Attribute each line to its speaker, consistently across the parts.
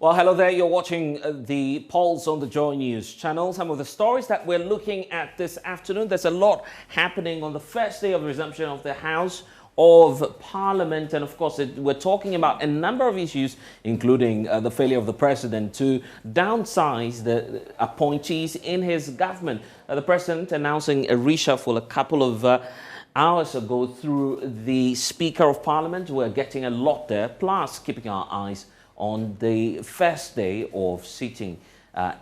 Speaker 1: Well, hello there. You're watching the polls on the Joy News channel. Some of the stories that we're looking at this afternoon. There's a lot happening on the first day of the resumption of the House of Parliament. And of course, we're talking about a number of issues, including the failure of the president to downsize the appointees in his government. The president announcing a reshuffle a couple of hours ago through the Speaker of Parliament. We're getting a lot there, plus keeping our eyes on the first day of sitting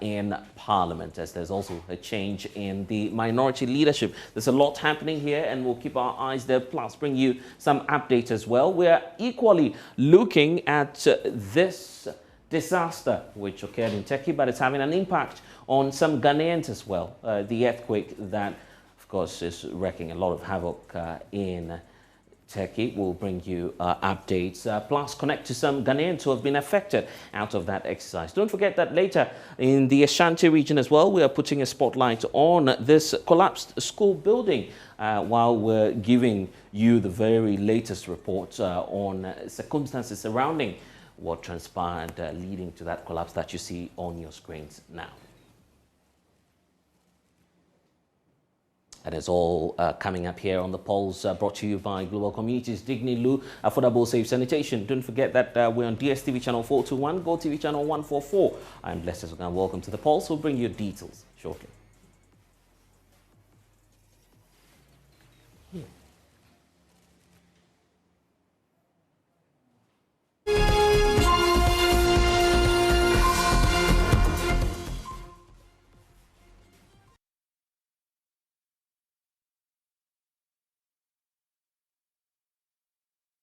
Speaker 1: in Parliament, as there's also a change in the minority leadership. There's a lot happening here, and we'll keep our eyes there, plus bring you some updates as well. We're equally looking at this disaster which occurred in Turkey, but it's having an impact on some Ghanaians as well. The earthquake that, of course, is wreaking a lot of havoc in Turkey. Will bring you updates, plus connect to some Ghanaians who have been affected out of that exercise. Don't forget that later in the Ashanti region as well, we are putting a spotlight on this collapsed school building while we're giving you the very latest reports on circumstances surrounding what transpired leading to that collapse that you see on your screens now. And it's all coming up here on the polls brought to you by Global Communities, Digny Lu, Affordable Safe Sanitation. Don't forget that we're on DSTV channel 421, Go TV channel 144. I'm Blessed Sogah. Welcome to the polls. We'll bring you details shortly.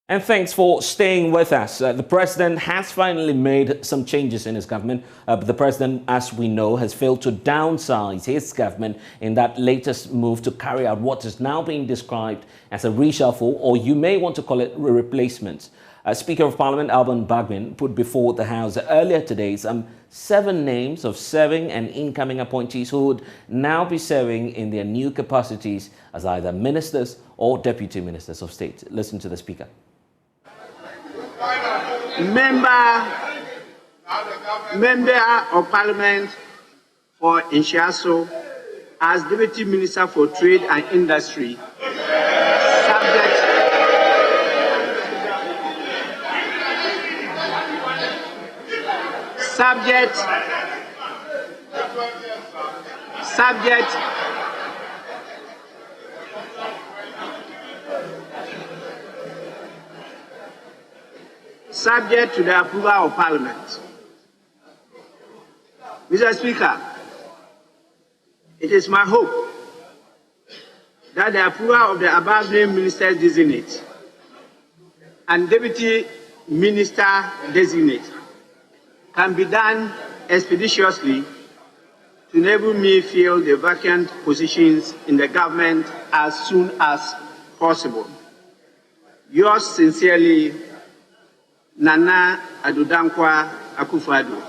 Speaker 1: And thanks for staying with us. The president has finally made some changes in his government, but the president, as we know, has failed to downsize his government in that latest move to carry out what is now being described as a reshuffle, or you may want to call it replacement. Speaker of Parliament Alban Bagbin put before the House earlier today some 7 names of serving and incoming appointees who would now be serving in their new capacities as either ministers or deputy ministers of state. Listen to the Speaker.
Speaker 2: Member of Parliament for Inshaso as Deputy Minister for Trade and Industry, subject to the approval of Parliament. Mr. Speaker, it is my hope that the approval of the above-named ministers designate and deputy minister designate can be done expeditiously to enable me fill the vacant positions in the government as soon as possible. Yours sincerely, Nana Adudankwa Akufo-Addo.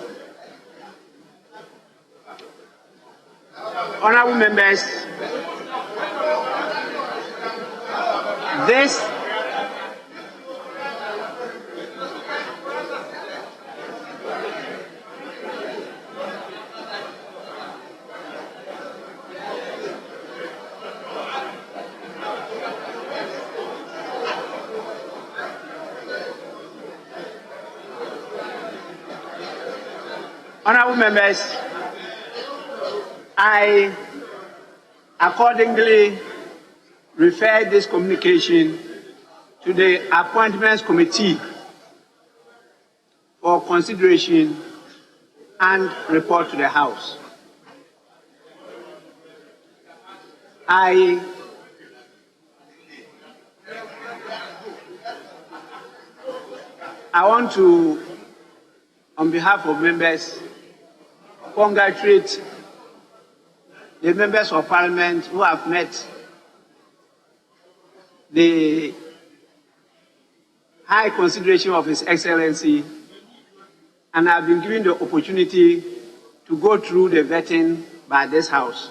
Speaker 2: Honorable members, this Honorable members, I accordingly refer this communication to the Appointments Committee for consideration and report to the House. I want to, on behalf of members, congratulate the members of Parliament who have met the high consideration of His Excellency and have been given the opportunity to go through the vetting by this House.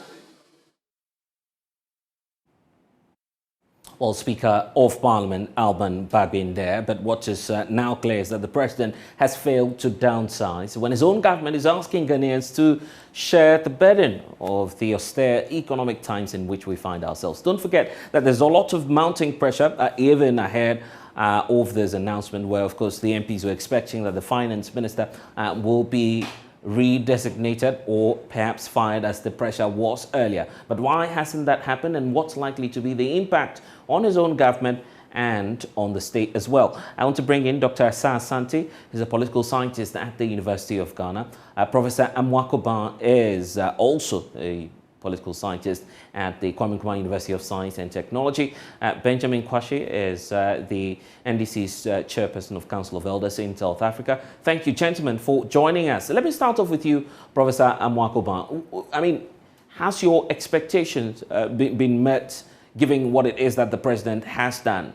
Speaker 1: Well, Speaker of Parliament Alban Bagbin there, but what is now clear is that the president has failed to downsize when his own government is asking Ghanaians to share the burden of the austere economic times in which we find ourselves. Don't forget that there's a lot of mounting pressure even ahead of this announcement where, of course, the MPs were expecting that the finance minister will be redesignated or perhaps fired as the pressure was earlier. But why hasn't that happened, and what's likely to be the impact on his own government and on the state as well? I want to bring in Dr. Asa Asante. He's a political scientist at the University of Ghana. Professor Amwakoban is also a political scientist at the Kwame Nkrumah University of Science and Technology. Benjamin Kwashi is the NDC's chairperson of Council of Elders in South Africa. Thank you, gentlemen, for joining us. Let me start off with you, Professor Amwakoban. I mean, has your expectations been met, given what it is that the president has done?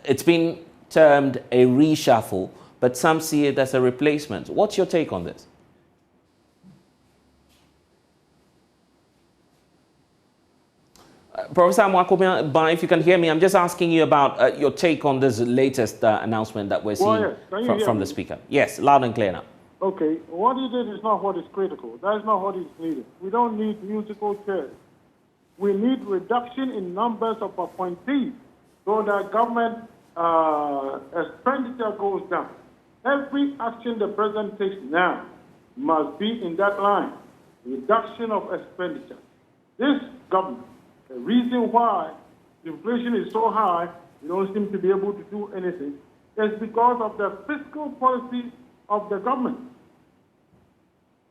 Speaker 1: It's been termed a reshuffle, but some see it as a replacement. What's your take on this? Professor Amwakoban, if you can hear me, I'm just asking you about your take on this latest announcement that we're seeing from the Speaker. Yes, loud and clear now.
Speaker 3: Okay, what he did is not what is critical. That is not what is needed. We don't need musical chairs. We need reduction in numbers of appointees so that government expenditure goes down. Every action the president takes now must be in that line, reduction of expenditure. This government, the reason why inflation is so high, we don't seem to be able to do anything, is because of the fiscal policy of the government.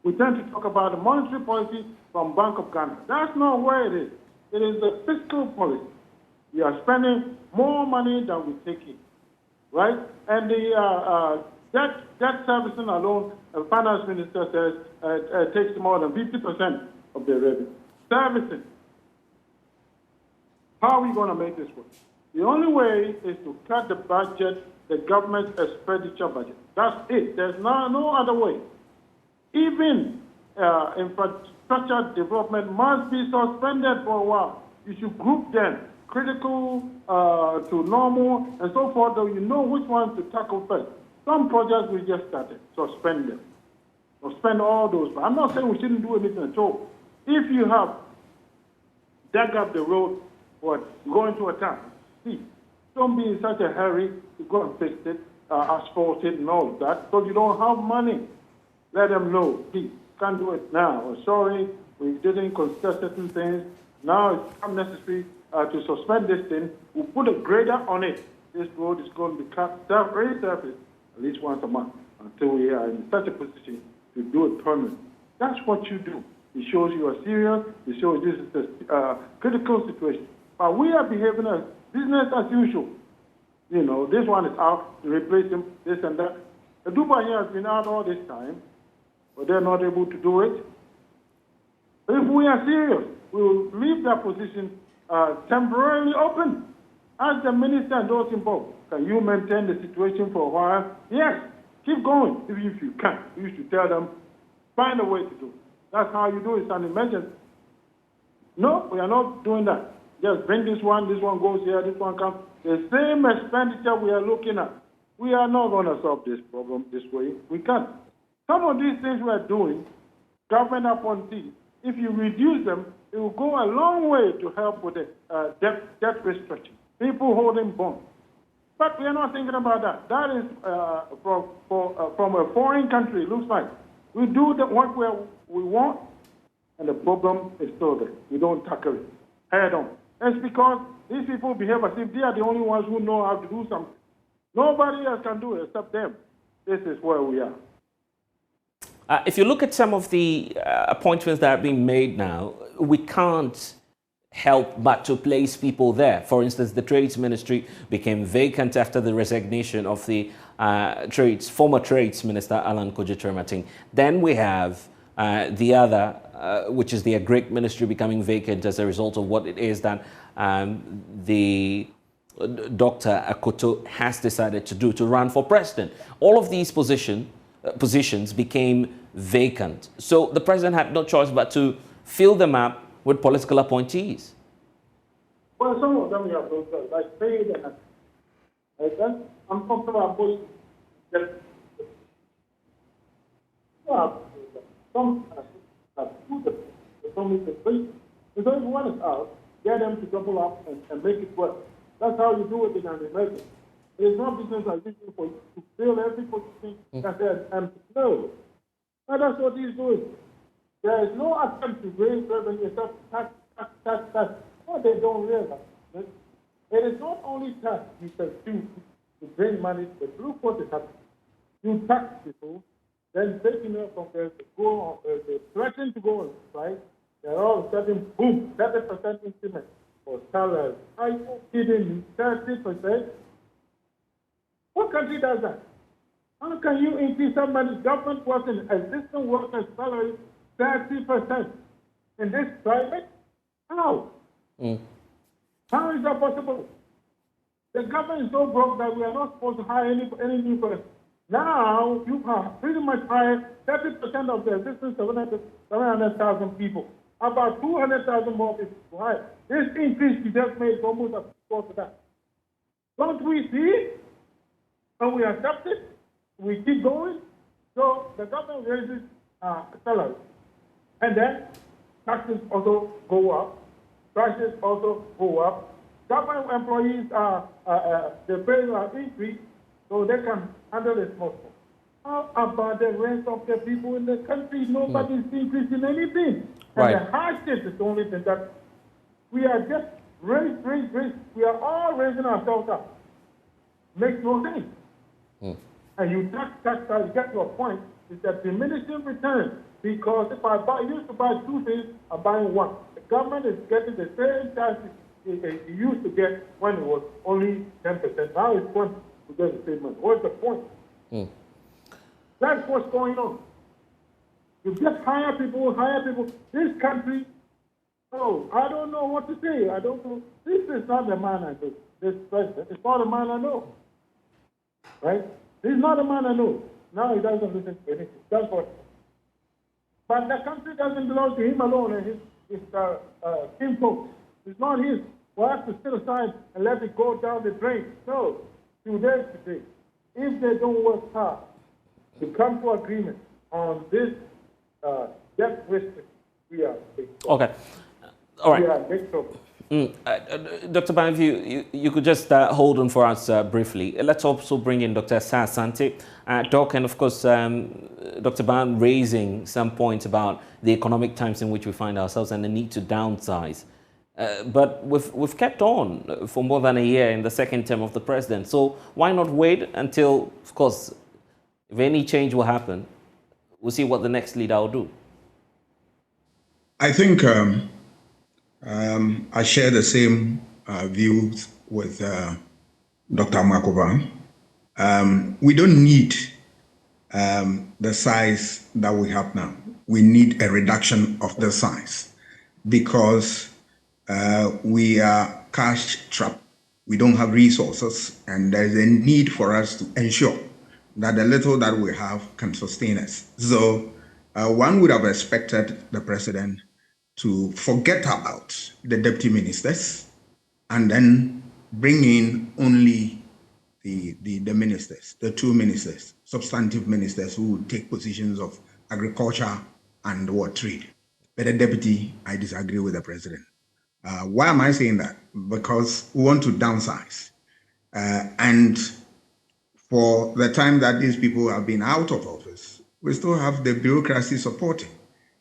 Speaker 3: We tend to talk about the monetary policy from Bank of Ghana. That's not where it is. It is the fiscal policy. We are spending more money than we take in, right? And the debt servicing alone, the finance minister says takes more than 50% of the revenue. Servicing. How are we going to make this work? The only way is to cut the budget, the government expenditure budget. That's it. There's no other way. Even infrastructure development must be suspended for a while. You should group them, critical to normal, and so forth, though you know which ones to tackle first. Some projects we just started, suspend them. Suspend all those. I'm not saying we shouldn't do anything at all. If you have dug up the road, going to a town, see, don't be in such a hurry to go and fix it, asphalt it and all of that, because you don't have money. Let them know, please, can't do it now. Or sorry, we didn't consider certain things. Now it's unnecessary to suspend this thing. We'll put a grader on it. This road is going to be cut very surface at least once a month until we are in such a position to do it permanently. That's what you do. It shows you are serious. It shows this is a critical situation. But we are behaving as business as usual. You know, this one is out to replace him, this and that. The Dubai here has been out all this time, but they're not able to do it. If we are serious, we will leave that position temporarily open. Ask the minister and those involved, can you maintain the situation for a while? Yes, keep going if you can. You should tell them, find a way to do it. That's how you do it. It's an emergency. No, we are not doing that. Just bring this one goes here, this one comes. The same expenditure we are looking at. We are not going to solve this problem this way. We can't. Some of these things we are doing, government appointees, if you reduce them, it will go a long way to help with the debt restriction. People holding bonds. But we are not thinking about that. That is from a foreign country, it looks like. We do what we want, and the problem is still there. We don't tackle it head on. It's because these people behave as if they are the only ones who know how to do something. Nobody else can do it except them. This is where we are.
Speaker 1: If you look at some of the appointments that are being made now, we can't help but to place people there. For instance, the Trades Ministry became vacant after the resignation of the former Trades Minister, Alan Kojo-Trematin. Then we have the other, which is the Agric Ministry, becoming vacant as a result of what it is that the Dr. Akoto has decided to do, to run for president. All of these positions became vacant. So the president had no choice but to fill them up with political appointees.
Speaker 3: Well, some of them you have no choice, like trade and like that. I'm talking about most that some do the some is the free. So if one is out, get them to double up and make it work. That's how you do it in an emergency. It is not business as usual for you to fill every position that there's empty. No. And that's what he's doing. There is no attempt to raise revenue except tax. What they don't realize. It is not only tax you can do to bring money, but look what is happening. You tax people, then taking them from there to go on, they threaten to go on strike, then all of a sudden, boom, 30% increment for salary. Are you kidding me? 30%? What country does that? How can you increase somebody's government workers, existing workers' salary 30% in this climate? How? How is that possible? The government is so broke that we are not supposed to hire any new person. Now, you have pretty much hired 30% of the existing 700,000 people. About 200,000 more people to hire. This increase you just made almost a quarter of that. Don't we see it? And we accept it? We keep going? So the government raises salaries. And then taxes also go up. Prices also go up. Government employees their pay are increased so they can handle it more. How about the rest of the people in the country? Nobody's increasing anything.
Speaker 1: Right.
Speaker 3: And the hardship is the only thing that we are just raise. We are all raising ourselves up. Makes no sense. And you tax, you get to a point, it's a diminishing return. Because if I used to buy two things, I'm buying one. The government is getting the same tax it used to get when it was only 10%. Now it's 20% to get the same money. What's the point? That's what's going on. You just hire people. This country, I don't know what to say. I don't know. This is not the man I know. This president is not the man I know. Right? He's not the man I know. Now he doesn't listen to anything. That's what. But the country doesn't belong to him alone and his team folks. It's not his. We have to sit aside and let it go down the drain. No. Today, if they don't work hard to come to agreement on this debt restriction, we are big trouble.
Speaker 1: Okay. All right.
Speaker 3: We are big trouble.
Speaker 1: Dr. Ban, if you could just hold on for us briefly. Let's also bring in Dr. Asante. Doc, and of course, Dr. Ban raising some points about the economic times in which we find ourselves and the need to downsize. But we've kept on for more than a year in the second term of the president. So why not wait until, of course, if any change will happen, we'll see what the next leader will do.
Speaker 4: I think I share the same views with Dr. Makova. We don't need the size that we have now. We need a reduction of the size because we are cash trapped. We don't have resources, and there's a need for us to ensure that the little that we have can sustain us. So one would have expected the president to forget about the deputy ministers and then bring in only the ministers, the two ministers, substantive ministers who would take positions of agriculture and trade. But the deputy, I disagree with the president. Why am I saying that? Because we want to downsize. And for the time that these people have been out of office, we still have the bureaucracy supporting.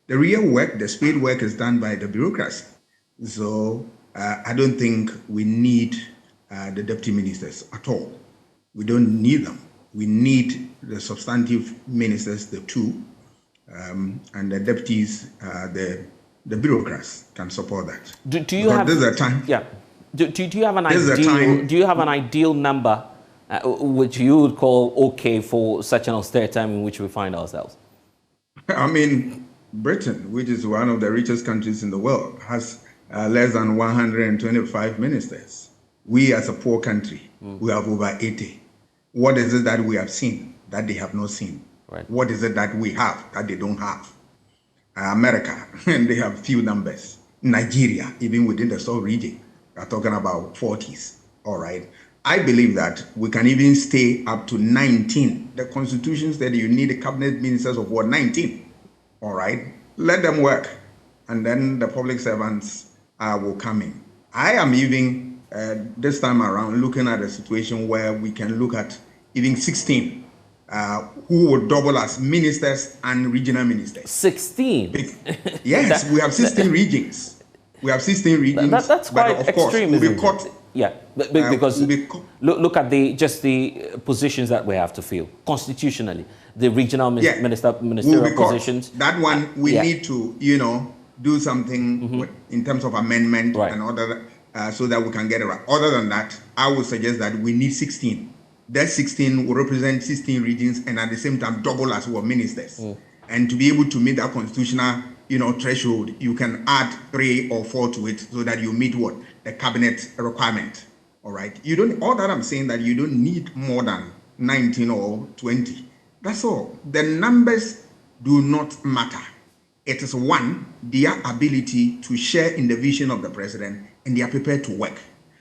Speaker 4: The real work, the spade work is done by the bureaucracy. So I don't think we need the deputy ministers at all. We don't need them. We need the substantive ministers, the two, and the deputies, the bureaucrats can support that.
Speaker 1: Do you have
Speaker 4: this is a time?
Speaker 1: Yeah. Do you have an ideal? Do you have an ideal number which you would call okay for such an austere time in which we find ourselves?
Speaker 4: I mean, Britain, which is one of the richest countries in the world, has less than 125 ministers. We, as a poor country, we have over 80. What is it that we have seen that they have not seen?
Speaker 1: Right.
Speaker 4: What is it that we have that they don't have? America, and they have few numbers. Nigeria, even within the South region, We are talking about 40s. All right. I believe that we can even stay up to 19. The Constitution said you need a cabinet ministers of what, 19. All right. Let them work, and then the public servants will come in. I am even this time around looking at a situation where we can look at even 16 who would double as ministers and regional ministers.
Speaker 1: 16?
Speaker 4: Yes, we have 16 regions. We have 16 regions.
Speaker 1: That's quite
Speaker 4: but of course,
Speaker 1: extreme,
Speaker 4: we'll be
Speaker 1: isn't
Speaker 4: caught,
Speaker 1: it? Yeah, because look at the positions that we have to fill constitutionally. The regional ministerial positions.
Speaker 4: That one we need to, do something in terms of amendment and other, so that we can get it right. Other than that, I would suggest that we need 16. That 16 will represent 16 regions and at the same time double as well ministers. And to be able to meet that constitutional, threshold, you can add 3 or 4 to it so that you meet what? The cabinet requirement. All right. You don't, all that I'm saying that you don't need more than 19 or 20. That's all. The numbers do not matter. It is one, their ability to share in the vision of the president, and they are prepared to work.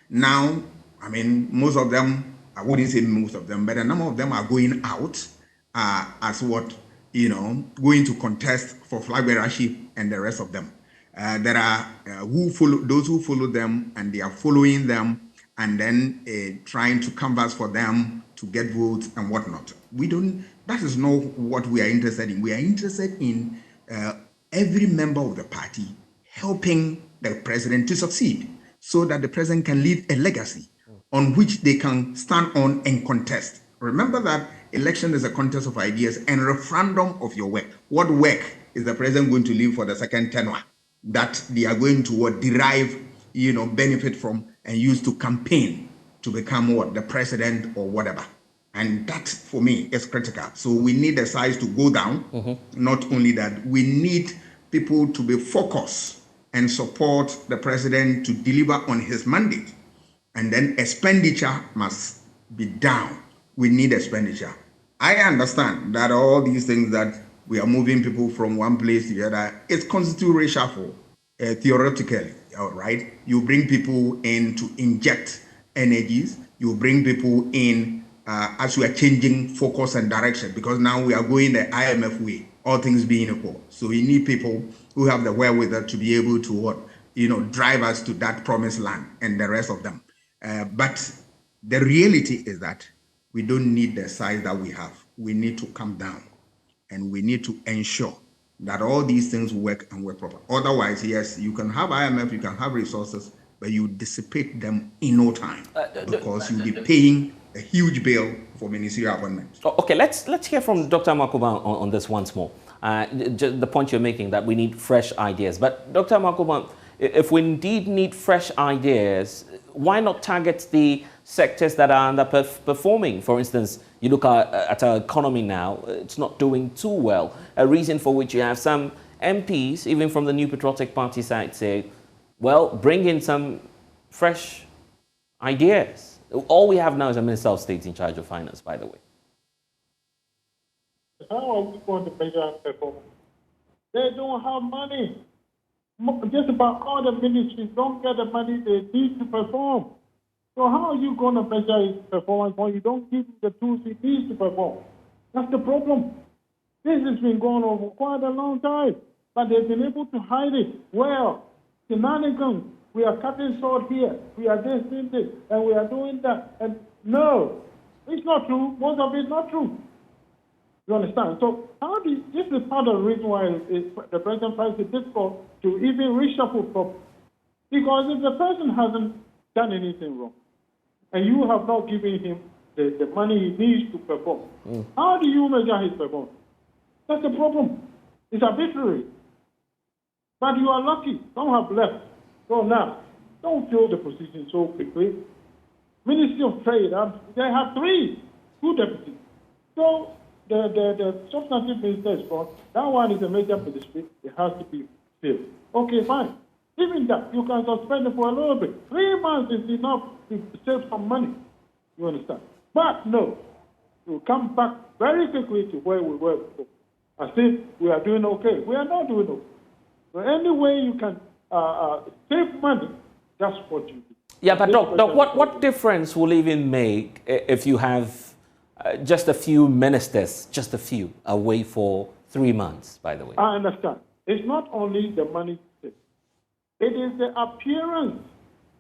Speaker 4: Now, I mean, most of them, I wouldn't say most of them, but a number of them are going out as what, going to contest for flag bearership and the rest of them. There are those who follow them, and they are following them and then trying to canvass for them to get votes and whatnot. That is not what we are interested in. We are interested in every member of the party helping the president to succeed so that the president can leave a legacy on which they can stand on and contest. Remember that election is a contest of ideas and referendum of your work. What work is the president going to leave for the second tenure that they are going to derive, benefit from and use to campaign to become the president or whatever? And that, for me, is critical. So we need the size to go down. Not only that, we need people to be focused and support the president to deliver on his mandate. And then expenditure must be down. We need expenditure. I understand that all these things that we are moving people from one place to the other, it's constitute reshuffle, theoretically, all right? You bring people in to inject energies. You bring people in as we are changing focus and direction, because now we are going the IMF way, all things being equal. So we need people who have the wherewithal to be able to drive us to that promised land and the rest of them. But the reality is that we don't need the size that we have. We need to come down, and we need to ensure that all these things work and work properly. Otherwise, yes, you can have IMF, you can have resources, but you dissipate them in no time because you'll be paying a huge bill for ministerial appointments.
Speaker 1: Okay, let's hear from Dr. Makuban on this once more. The point you're making that we need fresh ideas. But Dr. Makuban, if we indeed need fresh ideas, why not target the sectors that are underperforming? For instance, you look at our economy now, it's not doing too well. A reason for which you have some MPs, even from the New Patriotic Party side, say, well, bring in some fresh ideas. All we have now is a Minister of State in charge of finance, by the way.
Speaker 3: How are we going to measure performance? They don't have money. Just about all the ministries don't get the money they need to perform. So how are you going to measure his performance when you don't give him the tools he needs to perform? That's the problem. This has been going on for quite a long time, but they've been able to hide it. Well, shenanigans. We are cutting sword here. We are this, and we are doing that. And no, it's not true. Most of it's not true. You understand? So this is part of the reason why the president finds it difficult to even reshuffle properly. Because if the person hasn't done anything wrong, and you have not given him the money he needs to perform, how do you measure his performance? That's the problem. It's arbitrary. But you are lucky. Some have left. So now, don't fill the position so quickly. Ministry of Trade, they have 2 deputies. So the substantive minister is gone. That one is a major ministry. It has to be filled. Okay, fine. Even that, you can suspend it for a little bit. 3 months is enough to save some money. You understand? But no, we'll come back very quickly to where we were before. As if we are doing okay. We are not doing okay. So any way you can save money, that's what you do.
Speaker 1: Yeah, but Doc, what difference will it even make if you have just a few ministers, just a few, away for 3 months, by the way?
Speaker 3: I understand. It's not only the money. It is the appearance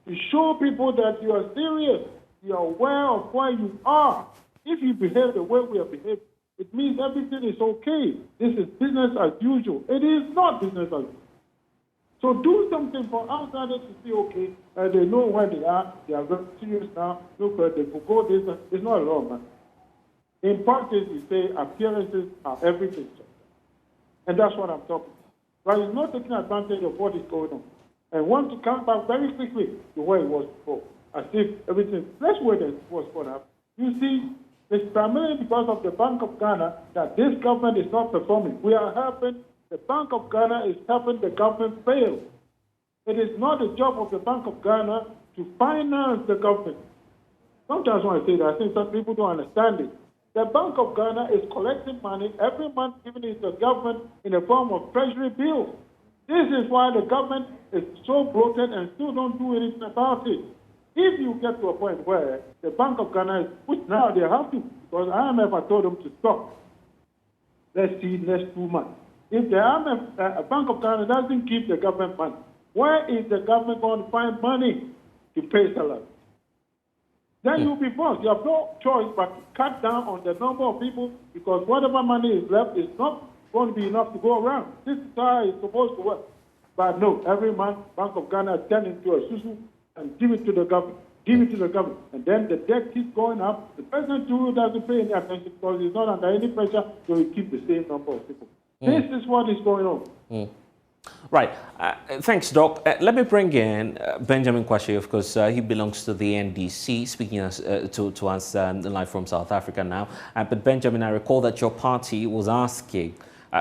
Speaker 3: to show people that you are serious, you are aware of where you are. If you behave the way we are behaving, it means everything is okay. This is business as usual. It is not business as usual. So do something for outsiders to see, okay, they know where they are very serious now, look where they could go, this, it's not wrong, man. In politics, you say appearances are everything. And that's what I'm talking about. But he's not taking advantage of what is going on and want to come back very quickly to where it was before, as if everything, that's where it was going to happen. You see, it's primarily because of the Bank of Ghana that this government is not performing. We are helping, the Bank of Ghana is helping the government fail. It is not the job of the Bank of Ghana to finance the government. Sometimes when I say that, I think some people don't understand it. The Bank of Ghana is collecting money every month, giving it to the government in the form of treasury bills. This is why the government is so bloated and still don't do anything about it. If you get to a point where the Bank of Ghana is, which now they have to, because IMF have told them to stop. Let's see next 2 months. If the IMF, Bank of Ghana doesn't keep the government money, where is the government going to find money to pay salaries? Then you'll be forced. You have no choice but to cut down on the number of people because whatever money is left is not going to be enough to go around. This is how it's supposed to work. But no, every month, Bank of Ghana turns into a susu and give it to the government. Give it to the government. And then the debt keeps going up. The president too doesn't pay any attention because he's not under any pressure, so he keeps the same number of people. This is what is going on.
Speaker 1: Right. Thanks, Doc. Let me bring in Benjamin Kwashi, of course. He belongs to the NDC, speaking to us live from South Africa now. But Benjamin, I recall that your party was asking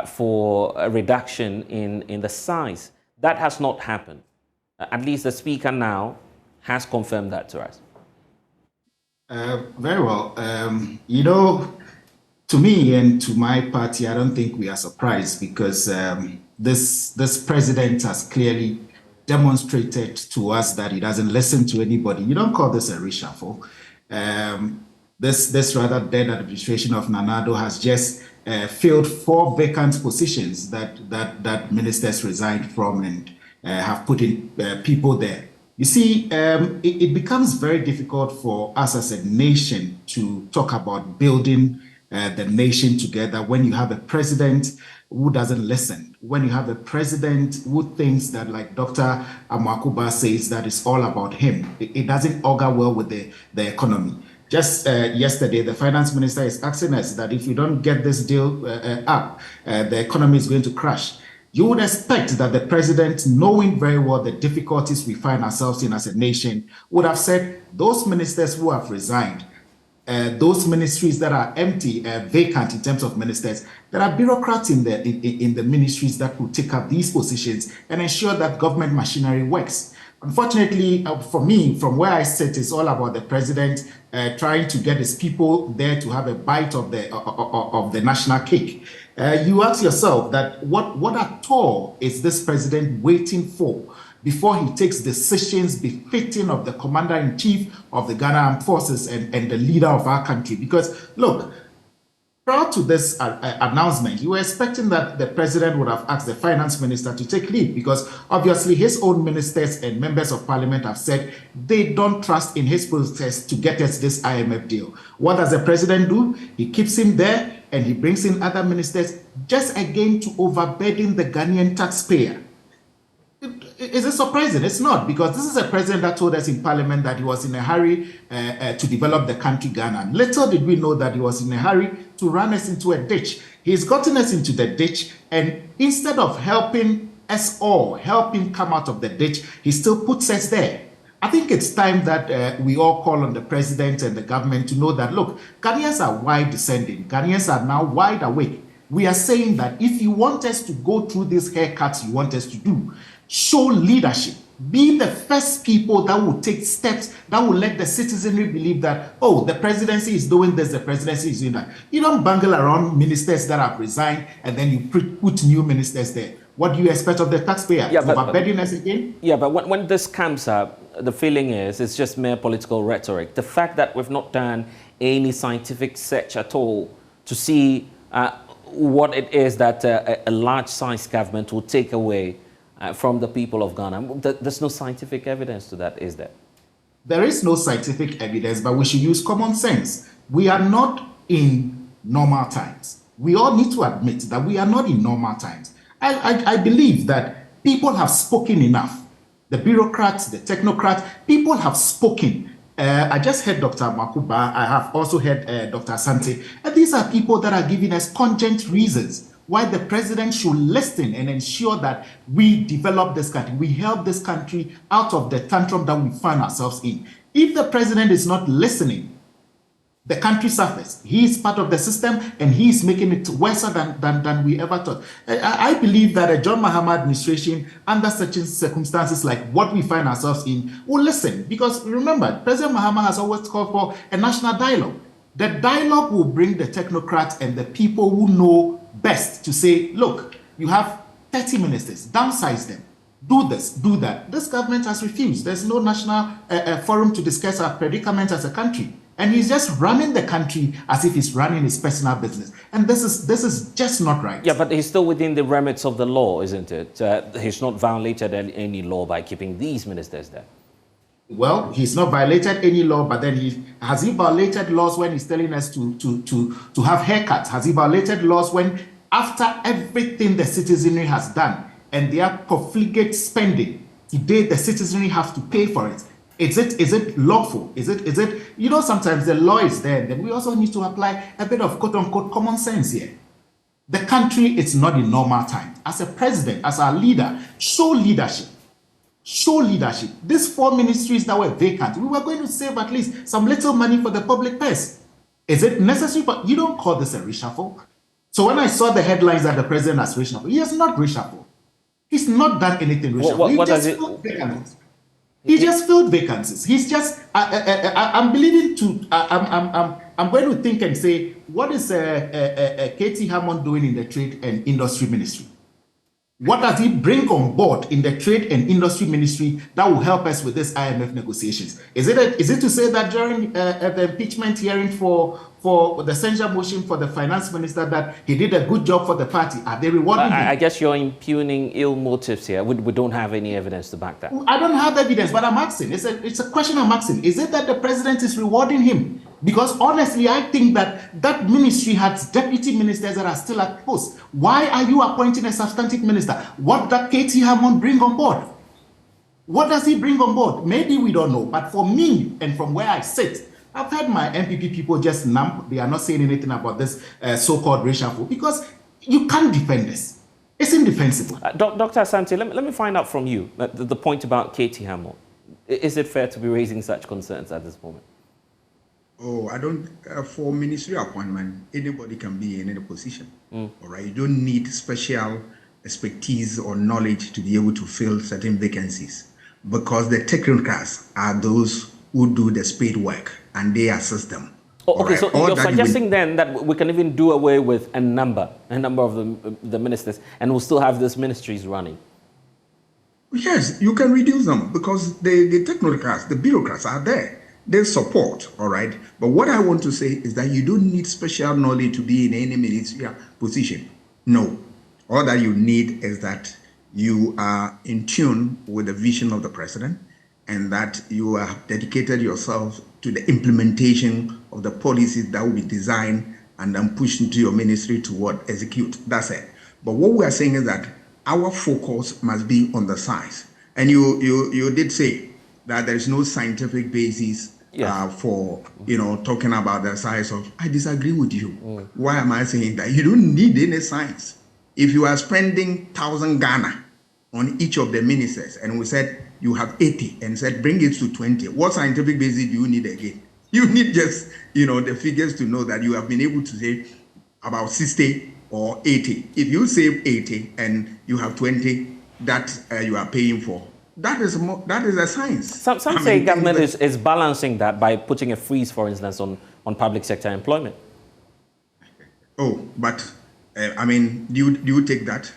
Speaker 1: for a reduction in the size. That has not happened. At least the speaker now has confirmed that to us.
Speaker 5: Very well. You know, to me and to my party, I don't think we are surprised because this president has clearly demonstrated to us that he doesn't listen to anybody. You don't call this a reshuffle. This rather dead administration of Nanado has just filled 4 vacant positions that ministers resigned from and have put in people there. You see, it becomes very difficult for us as a nation to talk about building the nation together when you have a president who doesn't listen, when you have a president who thinks that, like Dr. Amakuba says, that it's all about him. It doesn't augur well with the economy. Just yesterday, the finance minister is asking us that if we don't get this deal up, the economy is going to crash. You would expect that the president, knowing very well the difficulties we find ourselves in as a nation, would have said those ministers who have resigned, those ministries that are empty, vacant in terms of ministers, there are bureaucrats in the ministries that will take up these positions and ensure that government machinery works. Unfortunately, for me, from where I sit, it's all about the president trying to get his people there to have a bite of the national cake. You ask yourself that what at all is this president waiting for before he takes decisions befitting of the commander-in-chief of the Ghana Armed Forces and the leader of our country? Because, look, prior to this announcement, you were expecting that the president would have asked the finance minister to take lead because obviously his own ministers and members of parliament have said they don't trust in his process to get us this IMF deal. What does the president do? He keeps him there and he brings in other ministers just again to overburden the Ghanaian taxpayer. Is it surprising? It's not, because this is a president that told us in parliament that he was in a hurry to develop the country Ghana. Little did we know that he was in a hurry to run us into a ditch. He's gotten us into the ditch, and instead of helping us all, helping come out of the ditch, he still puts us there. I think it's time that we all call on the president and the government to know that, look, Ghanaians are wide descending. Ghanaians are now wide awake. We are saying that if you want us to go through these haircuts you want us to do, show leadership. Be the first people that will take steps that will let the citizenry believe that, oh, the presidency is doing this, the presidency is doing that. You don't bungle around ministers that have resigned and then you put new ministers there. What do you expect of the taxpayer?
Speaker 1: Yeah,
Speaker 5: Overburden us again?
Speaker 1: Yeah, but when this comes up, the feeling is it's just mere political rhetoric. The fact that we've not done any scientific search at all to see what it is that a large-sized government will take away from the people of Ghana. There's no scientific evidence to that, is there?
Speaker 5: There is no scientific evidence, but we should use common sense. We are not in normal times. We all need to admit that we are not in normal times. I believe that people have spoken enough. The bureaucrats, the technocrats, people have spoken. I just heard Dr. Makuba. I have also heard Dr. Asante. And these are people that are giving us cogent reasons why the president should listen and ensure that we develop this country. We help this country out of the tantrum that we find ourselves in. If the president is not listening, the country suffers. He is part of the system and he is making it worse than we ever thought. I believe that a John Mahama administration, under such circumstances like what we find ourselves in, will listen. Because remember, President Mahama has always called for a national dialogue. The dialogue will bring the technocrats and the people who know best to say, look, you have 30 ministers, downsize them. Do this, do that. This government has refused. There's no national forum to discuss our predicament as a country. And he's just running the country as if he's running his personal business. And this is just not right.
Speaker 1: Yeah, but he's still within the remits of the law, isn't it? He's not violated any law by keeping these ministers there.
Speaker 5: Well, he's not violated any law, but then has he violated laws when he's telling us to have haircuts? Has he violated laws when, after everything the citizenry has done and they are profligate spending, today the citizenry have to pay for it? Is it lawful? Is it, you know, sometimes the law is there, and then we also need to apply a bit of quote-unquote common sense here. The country is not in normal time. As a president, as our leader, show leadership. Show leadership. These 4 ministries that were vacant, we were going to save at least some little money for the public purse. Is it necessary? But you don't call this a reshuffle. So when I saw the headlines that the president has reshuffled, he has not reshuffled. He's not done anything reshuffle.
Speaker 1: What does it?
Speaker 5: He just filled vacancies. He's just. I'm believing to. I'm going to think and say, what is Katie Hammond doing in the Trade and Industry Ministry? What does he bring on board in the Trade and Industry Ministry that will help us with this IMF negotiations? Is it to say that during the impeachment hearing for the censure motion for the finance minister that he did a good job for the party? Are they rewarding him?
Speaker 1: I guess you're impugning ill motives here. We don't have any evidence to back that.
Speaker 5: I don't have evidence, but I'm asking. It's a question I'm asking. Is it that the president is rewarding him? Because honestly, I think that ministry has deputy ministers that are still at post. Why are you appointing a substantive minister? What does Katie Hammond bring on board? What does he bring on board? Maybe we don't know. But for me, and from where I sit, I've heard my MPP people just numb. They are not saying anything about this so-called reshuffle because you can't defend this. It's indefensible.
Speaker 1: Dr. Asante, let me find out from you the point about Katie Hammond. Is it fair to be raising such concerns at this moment?
Speaker 4: Oh, I don't. For ministry appointment, anybody can be in any position. All right, you don't need special expertise or knowledge to be able to fill certain vacancies because the technocrats are those who do the spade work and they assist them.
Speaker 1: Oh, okay,
Speaker 4: right?
Speaker 1: so you're suggesting then that we can even do away with a number of the ministers and we'll still have these ministries running?
Speaker 4: Yes, you can reduce them because the technocrats, the bureaucrats are there. They support, all right? But what I want to say is that you don't need special knowledge to be in any ministerial position. No. All that you need is that you are in tune with the vision of the president and that you have dedicated yourself to the implementation of the policies that will be designed and then pushed into your ministry to execute. That's it. But what we are saying is that our focus must be on the size. And you did say that there is no scientific basis for talking about the size of. I disagree with you. Why am I saying that? You don't need any science. If you are spending 1,000 Ghana on each of the ministers, and we said you have 80, and said bring it to 20, what scientific basis do you need again? You need just the figures to know that you have been able to say about 60 or 80. If you save 80 and you have 20 that you are paying for. That is a science.
Speaker 1: Some say government is balancing that by putting a freeze, for instance, on public sector employment.
Speaker 4: Oh, but do you take that?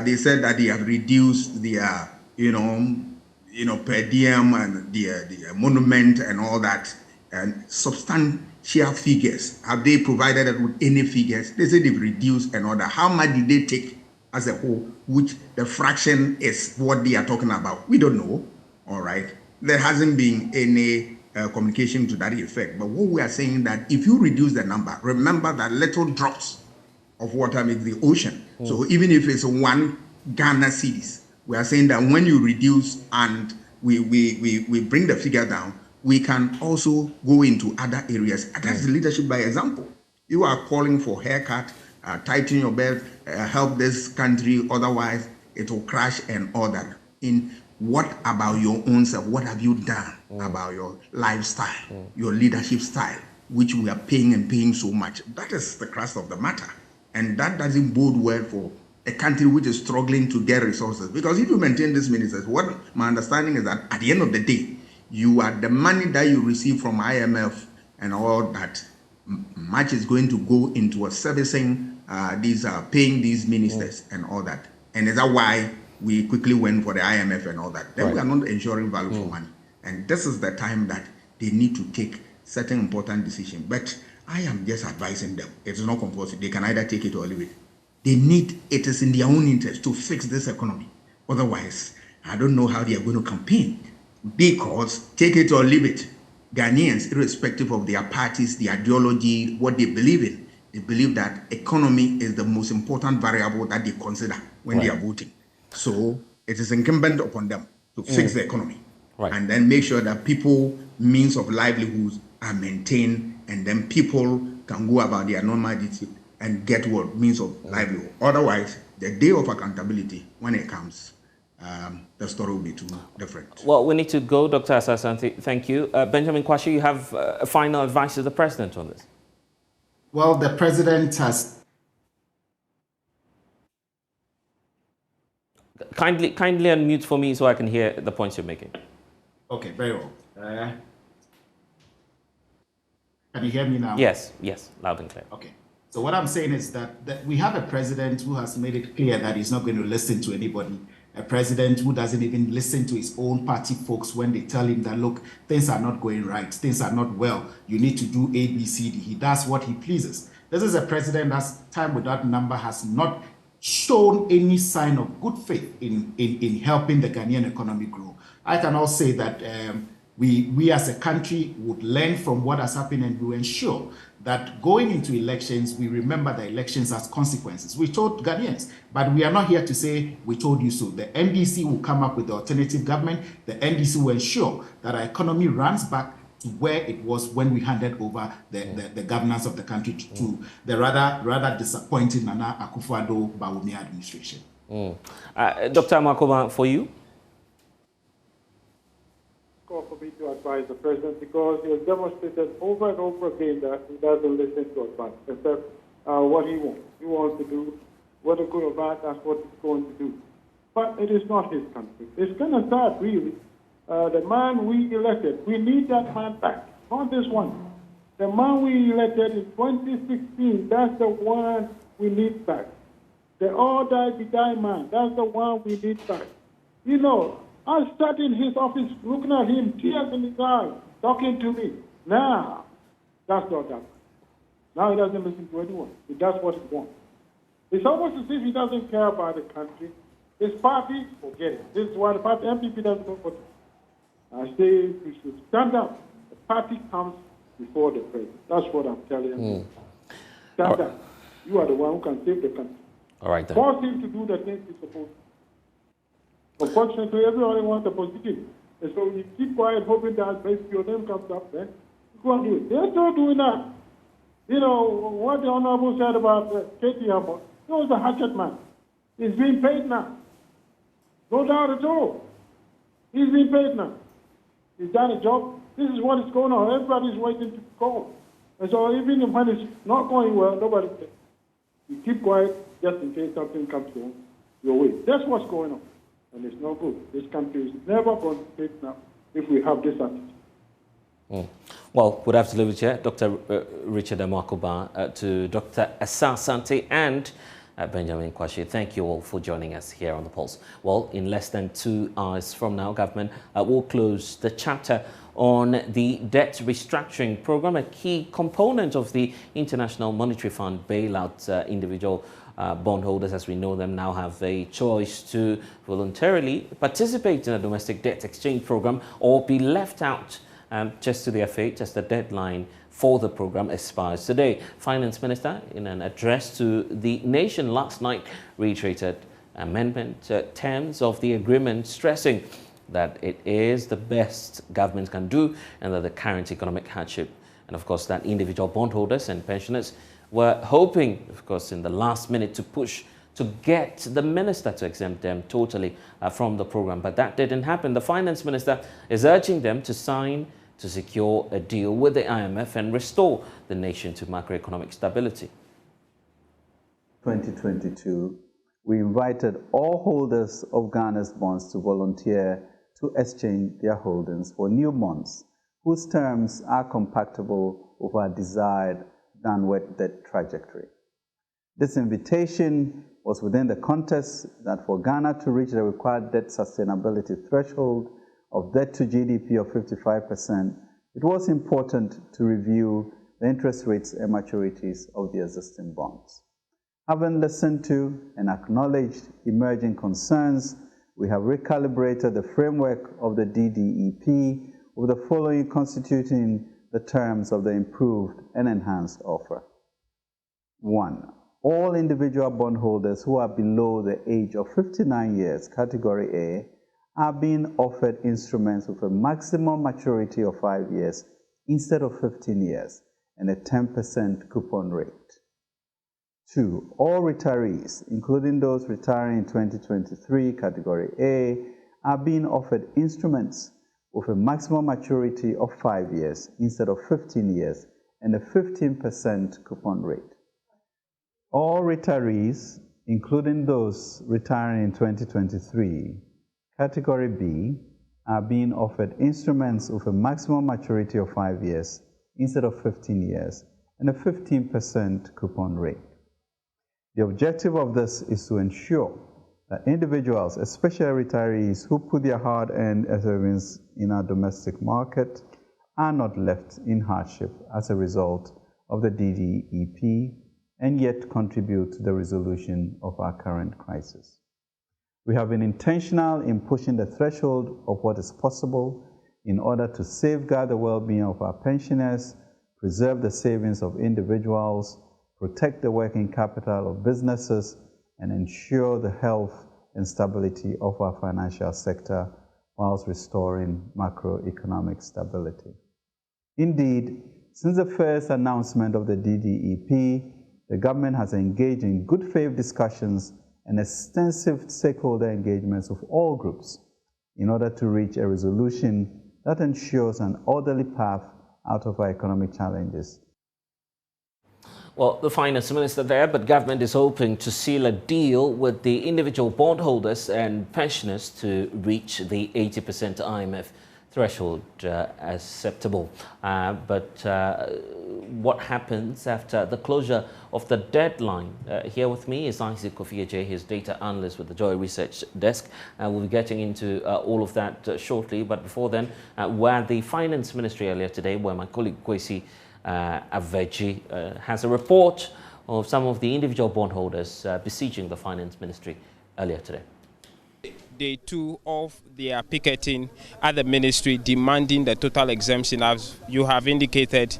Speaker 4: they said that they have reduced their, per diem and the monument and all that, and substantial figures. Have they provided it with any figures? They say they've reduced and all that. How much did they take as a whole, which the fraction is what they are talking about? We don't know, all right? There hasn't been any communication to that effect. But what we are saying that if you reduce the number, remember that little drops of water makes the ocean. So even if it's 1 Ghana cedis, we are saying that when you reduce and we bring the figure down, we can also go into other areas. And that's the leadership by example. You are calling for haircut, tighten your belt, help this country, otherwise it will crash and all that. What about your own self? What have you done about your lifestyle, your leadership style, which we are paying so much? That is the crux of the matter. And that doesn't bode well for a country which is struggling to get resources. Because if you maintain these ministers, what my understanding is that at the end of the day, you are the money that you receive from IMF and all that, much is going to go into servicing paying these ministers and all that. And is that why we quickly went for the IMF and all that? Then we are not ensuring value for money. And this is the time that they need to take certain important decisions. But I am just advising them. It's not compulsory. They can either take it or leave it. It is in their own interest to fix this economy. Otherwise, I don't know how they are going to campaign. Because take it or leave it, Ghanaians, irrespective of their parties, their ideology, what they believe in, they believe that economy is the most important variable that they consider when they are voting. So it is incumbent upon them to fix the economy and then make sure that people means of livelihoods are maintained, and then people can go about their normal duty and get what means of livelihood. Otherwise, the day of accountability, when it comes, the story will be too different.
Speaker 1: Well, we need to go, Dr. Asah-Asante. Thank you. Benjamin Kwashi, you have a final advice to the president on this?
Speaker 5: Well, the president has...
Speaker 1: Kindly unmute for me so I can hear the points you're making.
Speaker 5: Okay, very well. Can you hear me now?
Speaker 1: Yes, loud and clear.
Speaker 5: Okay. So what I'm saying is that we have a president who has made it clear that he's not going to listen to anybody. A president who doesn't even listen to his own party folks when they tell him that, look, things are not going right, things are not well, you need to do A, B, C, D. He does what he pleases. This is a president that's time without number has not shown any sign of good faith in helping the Ghanaian economy grow. I can also say that we as a country would learn from what has happened, and we will ensure that going into elections, we remember the elections as consequences. We told Ghanaians, but we are not here to say we told you so. The NDC will come up with the alternative government. The NDC will ensure that our economy runs back to where it was when we handed over the governance of the country to the rather disappointing Nana Akufo-Addo Bawumia administration.
Speaker 1: Dr. Amakoba, for you?
Speaker 3: For me to advise the president, because he has demonstrated over and over again that he doesn't listen to advice, except what he wants. He wants to do whether good or bad, that's what he's going to do. But it is not his country. It's kind of sad, really. The man we elected, we need that man back, not this one. The man we elected in 2016, that's the one we need back. The all-die-be-die man, that's the one we need back. You know, I sat in his office looking at him, tears in his eyes, talking to me. Now, that's not that. Now he doesn't listen to anyone. He does what he wants. It's almost as if he doesn't care about the country. His party, forget it. This is why the party, MPP doesn't know what. I say we should stand up. The party comes before the president. That's what I'm telling you. Stand up. You are the one who can save the country.
Speaker 1: All right, then.
Speaker 3: Force him to do the things he's supposed to. Unfortunately, everybody wants a positive. And so you keep quiet, hoping that maybe your name comes up, then you go and do it. They're still doing that. You know, what the Honorable said about Katie Hammer, he was a hatchet man. He's being paid now. No doubt at all. He's being paid now. He's done a job. This is what is going on. Everybody's waiting to call. And so even when it's not going well, nobody cares. You keep quiet just in case something comes your way. That's what's going on. And it's no good. This country is never going to take now if we have this attitude.
Speaker 1: Well, we'd have to leave it here. Dr. Richard Amakoba, to Dr. Asah-Asante and Benjamin Kwashi. Thank you all for joining us here on The Pulse. Well, in less than 2 hours from now, government will close the chapter on the debt restructuring program, a key component of the International Monetary Fund bailout. Individual bondholders, as we know them, now have a choice to voluntarily participate in a domestic debt exchange program or be left out just to their fate as the deadline for the program expires today. Finance Minister, in an address to the nation last night, reiterated amendment terms of the agreement, stressing that it is the best government can do and that the current economic hardship, and of course that individual bondholders and pensioners were hoping, of course, in the last minute to push to get the minister to exempt them totally from the program. But that didn't happen. The Finance Minister is urging them to sign to secure a deal with the IMF and restore the nation to macroeconomic stability.
Speaker 6: 2022, we invited all holders of Ghana's bonds to volunteer to exchange their holdings for new bonds whose terms are compatible with our desired downward debt trajectory. This invitation was within the context that for Ghana to reach the required debt sustainability threshold of debt to GDP of 55%, it was important to review the interest rates and maturities of the existing bonds. Having listened to and acknowledged emerging concerns, we have recalibrated the framework of the DDEP with the following constituting the terms of the improved and enhanced offer. 1. All individual bondholders who are below the age of 59 years, Category A, are being offered instruments with a maximum maturity of 5 years instead of 15 years and a 10% coupon rate. 2. All retirees, including those retiring in 2023, Category A, are being offered instruments with a maximum maturity of 5 years instead of 15 years and a 15% coupon rate. All retirees, including those retiring in 2023, Category B, are being offered instruments with a maximum maturity of 5 years instead of 15 years and a 15% coupon rate. The objective of this is to ensure that individuals, especially retirees who put their hard-earned savings in our domestic market, are not left in hardship as a result of the DDEP and yet contribute to the resolution of our current crisis. We have been intentional in pushing the threshold of what is possible in order to safeguard the well-being of our pensioners, preserve the savings of individuals, protect the working capital of businesses, and ensure the health and stability of our financial sector whilst restoring macroeconomic stability. Indeed, since the first announcement of the DDEP, the government has engaged in good faith discussions and extensive stakeholder engagements with all groups in order to reach a resolution that ensures an orderly path out of our economic challenges.
Speaker 1: Well, the Finance Minister there, but government is hoping to seal a deal with the individual bondholders and pensioners to reach the 80% IMF threshold acceptable. But what happens after the closure of the deadline? Here with me is Isaac Kofiaje, his data analyst with the Joy Research Desk. We'll be getting into all of that shortly. But before then, where the Finance Ministry earlier today, where my colleague Kwesi Aveji has a report of some of the individual bondholders besieging the Finance Ministry earlier today.
Speaker 7: Day 2 of their picketing at the ministry demanding the total exemption, as you have indicated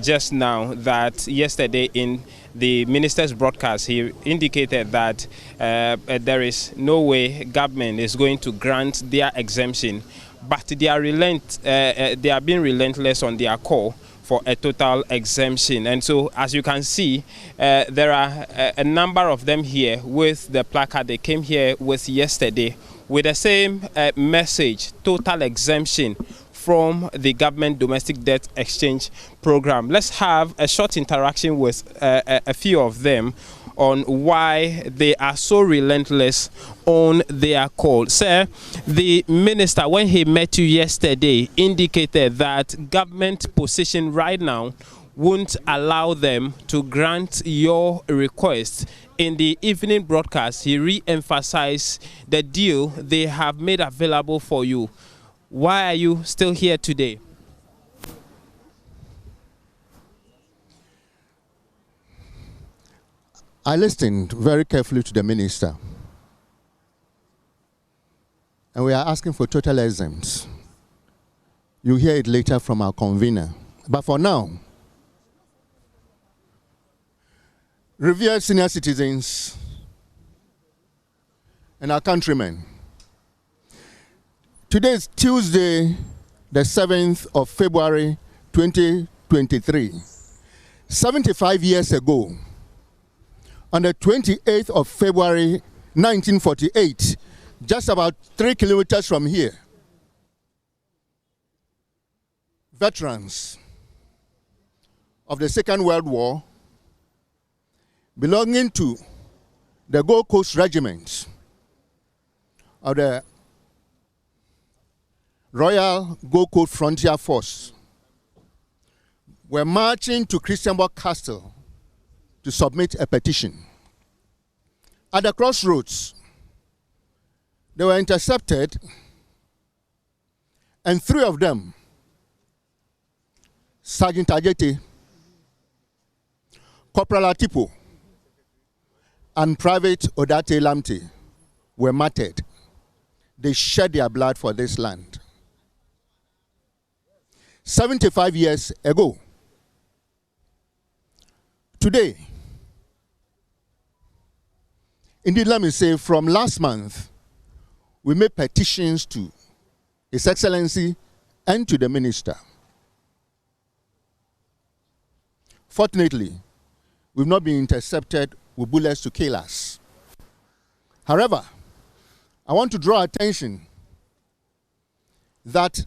Speaker 7: just now, that yesterday in the minister's broadcast he indicated that there is no way government is going to grant their exemption, but they are being relentless on their call for a total exemption. And so, as you can see, there are a number of them here with the placard they came here with yesterday with the same message, total exemption from the government domestic debt exchange program. Let's have a short interaction with a few of them on why they are so relentless on their call. Sir, the minister, when he met you yesterday, indicated that government position right now won't allow them to grant your request. In the evening broadcast, he re-emphasized the deal they have made available for you. Why are you still here today?
Speaker 8: I listened very carefully to the minister, and we are asking for total exempts. You'll hear it later from our convener. But for now, revered senior citizens and our countrymen, today is Tuesday, the 7th of February, 2023. 75 years ago, on the 28th of February, 1948, just about 3 kilometers from here, veterans of the Second World War belonging to the Gold Coast Regiment of the Royal Gold Coast Frontier Force were marching to Christianborg Castle to submit a petition. At the crossroads, they were intercepted, and 3 of them, Sergeant Ajete, Corporal Atipo, and Private Odate Lamte, were martyred. They shed their blood for this land. 75 years ago, today, indeed, let me say, from last month, we made petitions to His Excellency and to the minister. Fortunately, we've not been intercepted with bullets to kill us. However, I want to draw attention that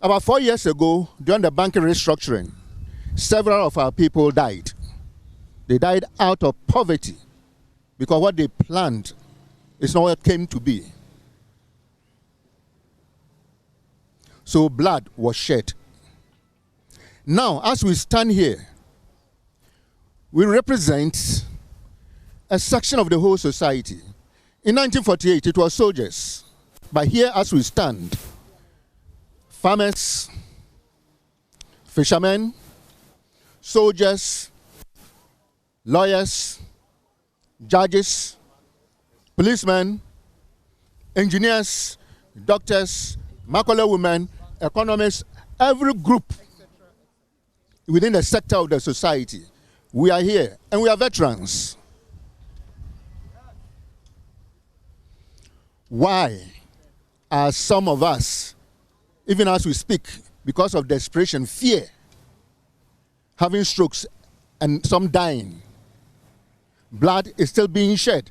Speaker 8: about 4 years ago, during the banking restructuring, several of our people died. They died out of poverty because what they planned is not what came to be. So blood was shed. Now, as we stand here, we represent a section of the whole society. In 1948, it was soldiers. But here, as we stand, farmers, fishermen, soldiers, lawyers, judges, policemen, engineers, doctors, Makola women, economists, every group within the sector of the society. We are here, and we are veterans. Why are some of us, even as we speak, because of desperation, fear, having strokes, and some dying? Blood is still being shed.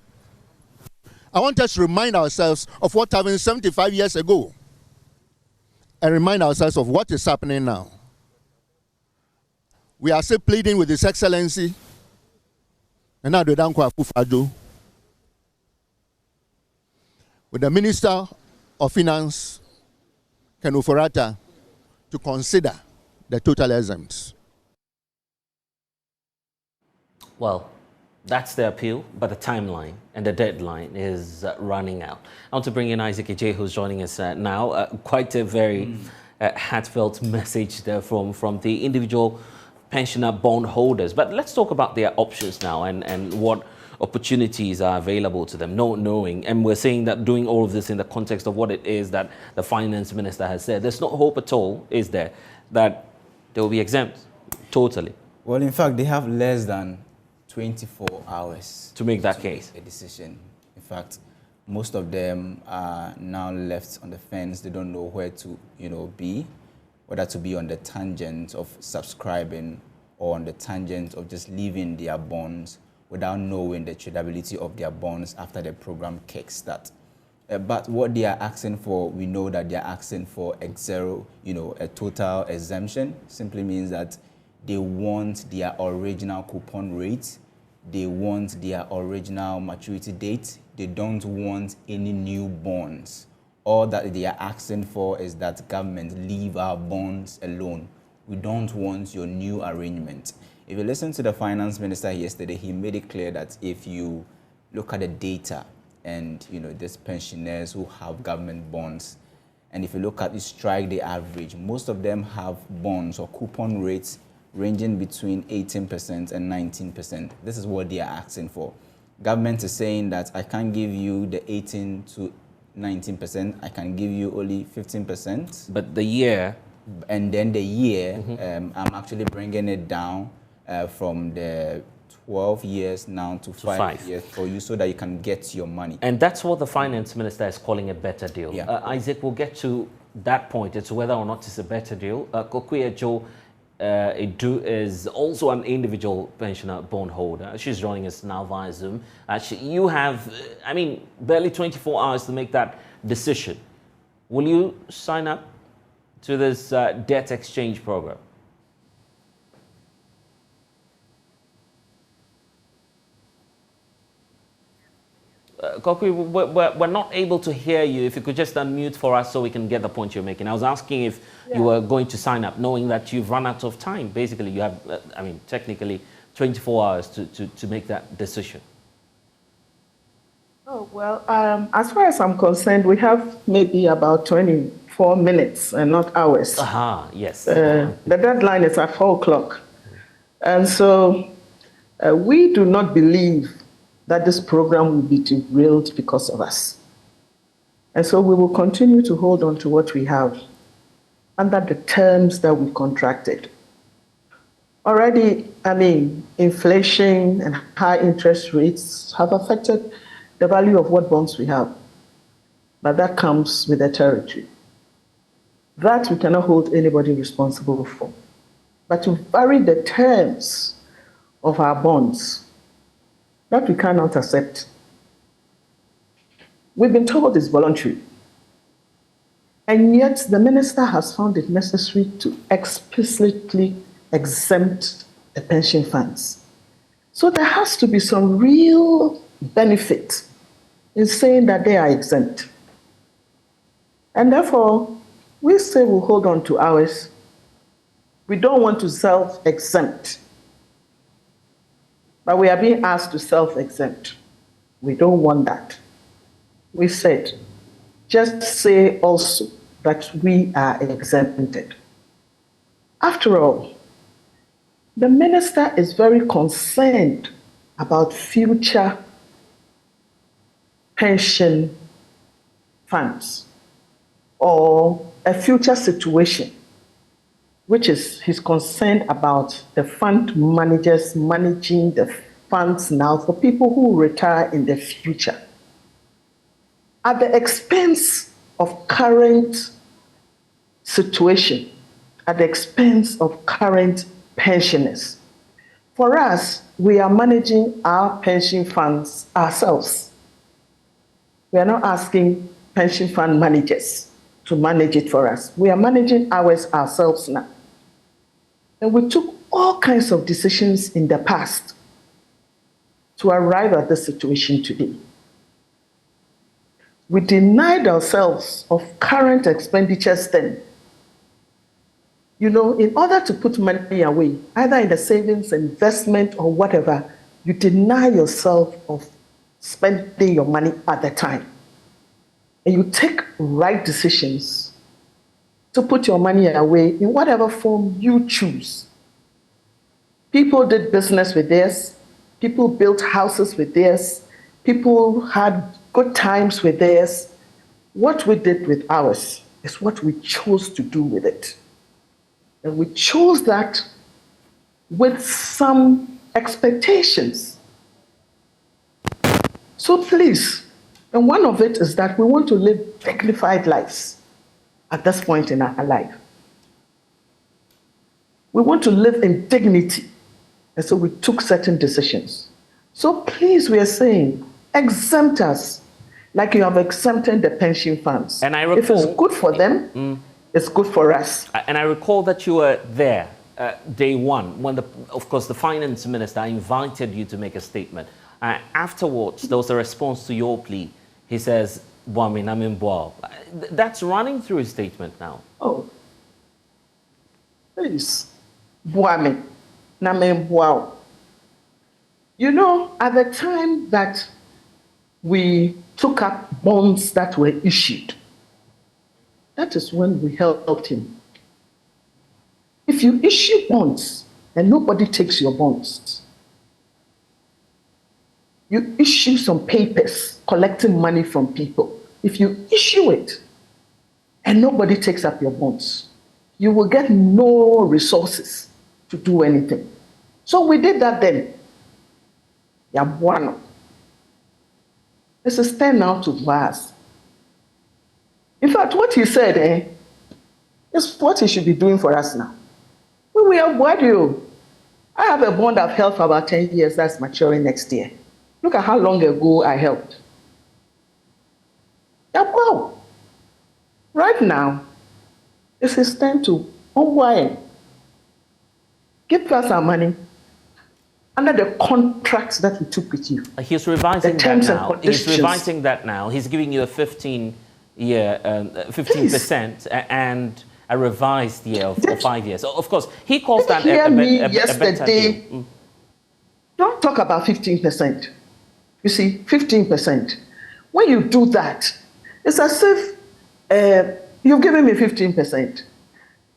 Speaker 8: I want us to remind ourselves of what happened 75 years ago and remind ourselves of what is happening now. We are still pleading with His Excellency and now with the Minister of Finance, Ken Oforata, to consider the total exempts.
Speaker 1: Well, that's the appeal, but the timeline and the deadline is running out. I want to bring in Isaac Ije, who's joining us now. Quite a very heartfelt message there from the individual pensioner bond holders. But let's talk about their options now and what opportunities are available to them, not knowing. And we're saying that doing all of this in the context of what it is that the finance minister has said. There's no hope at all, is there, that they will be exempt totally?
Speaker 9: Well, in fact, they have less than 24 hours
Speaker 1: to make that case.
Speaker 9: Make a decision. In fact, most of them are now left on the fence. They don't know where to, be, whether to be on the tangent of subscribing or on the tangent of just leaving their bonds without knowing the tradability of their bonds after the program kickstart. But what they are asking for, we know that they are asking for a total exemption. Simply means that they want their original coupon rate. They want their original maturity date. They don't want any new bonds. All that they are asking for is that government leave our bonds alone. We don't want your new arrangement. If you listen to the finance minister yesterday, he made it clear that if you look at the data and, these pensioners who have government bonds, and if you look at the strike the average, most of them have bonds or coupon rates ranging between 18% and 19%. This is what they are asking for. Government is saying that I can't give you the 18 to 19%, I can give you only 15%.
Speaker 1: But the year?
Speaker 9: And then the year, I'm actually bringing it down from the 12 years now to 5 years for you so that you can get your money. And
Speaker 1: that's what the finance minister is calling a better deal.
Speaker 9: Yeah.
Speaker 1: Isaac, we'll get to that point. It's whether or not it's a better deal. Kokuya Joe Edu is also an individual pensioner bondholder. She's joining us now via Zoom. You have, barely 24 hours to make that decision. Will you sign up to this debt exchange program? Kokui, we're not able to hear you. If you could just unmute for us so we can get the point you're making. I was asking if you were going to sign up, knowing that you've run out of time. Basically, you have, technically 24 hours to make that decision.
Speaker 10: Oh, well, as far as I'm concerned, we have maybe about 24 minutes and not hours.
Speaker 1: Yes.
Speaker 10: The deadline is at 4 o'clock. And so we do not believe that this program will be derailed because of us. And so we will continue to hold on to what we have under the terms that we contracted. Already, inflation and high interest rates have affected the value of what bonds we have. But that comes with the territory. That we cannot hold anybody responsible for. But to vary the terms of our bonds, that we cannot accept. We've been told it's voluntary. And yet the minister has found it necessary to explicitly exempt the pension funds. So there has to be some real benefit in saying that they are exempt. And therefore, we say we'll hold on to ours. We don't want to self-exempt. But we are being asked to self-exempt. We don't want that. We said, just say also that we are exempted. After all, the minister is very concerned about future pension funds or a future situation, which is he's concerned about the fund managers managing the funds now for people who retire in the future at the expense of current situation, at the expense of current pensioners. For us, we are managing our pension funds ourselves. We are not asking pension fund managers to manage it for us. We are managing ours ourselves now. And we took all kinds of decisions in the past to arrive at this situation today. We denied ourselves of current expenditures then. In order to put money away, either in the savings, investment, or whatever, you deny yourself of spending your money at the time. And you take right decisions to put your money away in whatever form you choose. People did business with theirs. People built houses with theirs. People had good times with theirs. What we did with ours is what we chose to do with it. And we chose that with some expectations. So please, and one of it is that we want to live dignified lives at this point in our life. We want to live in dignity. And so we took certain decisions. So please, we are saying, exempt us like you have exempted the pension funds.
Speaker 1: And I recall,
Speaker 10: if it's good for them, it's good for us.
Speaker 1: And I recall that you were there day one when, of course, the finance minister invited you to make a statement. Afterwards, there was a response to your plea. He says, that's running through his statement now.
Speaker 10: Oh. Please, Buame, Namen Buao. You know, at the time that we took up bonds that were issued, that is when we helped him. If you issue bonds and nobody takes your bonds, you issue some papers collecting money from people. If you issue it and nobody takes up your bonds, you will get no resources to do anything. So we did that then. Yabuano. This is 10 now to us. In fact, what he said is what he should be doing for us now. We are what you. I have a bond I've held for about 10 years that's maturing next year. Look at how long ago I helped. Yabuano. Right now, it's his time to unwind. Give us our money under the contracts that we took with you.
Speaker 1: He's revising that now. He's revising that now. He's giving you a 15% and a revised year of 5 years. So of course, he calls that a better deal.
Speaker 10: Don't talk about 15%. You see, 15%. When you do that, it's as if you've given me 15%.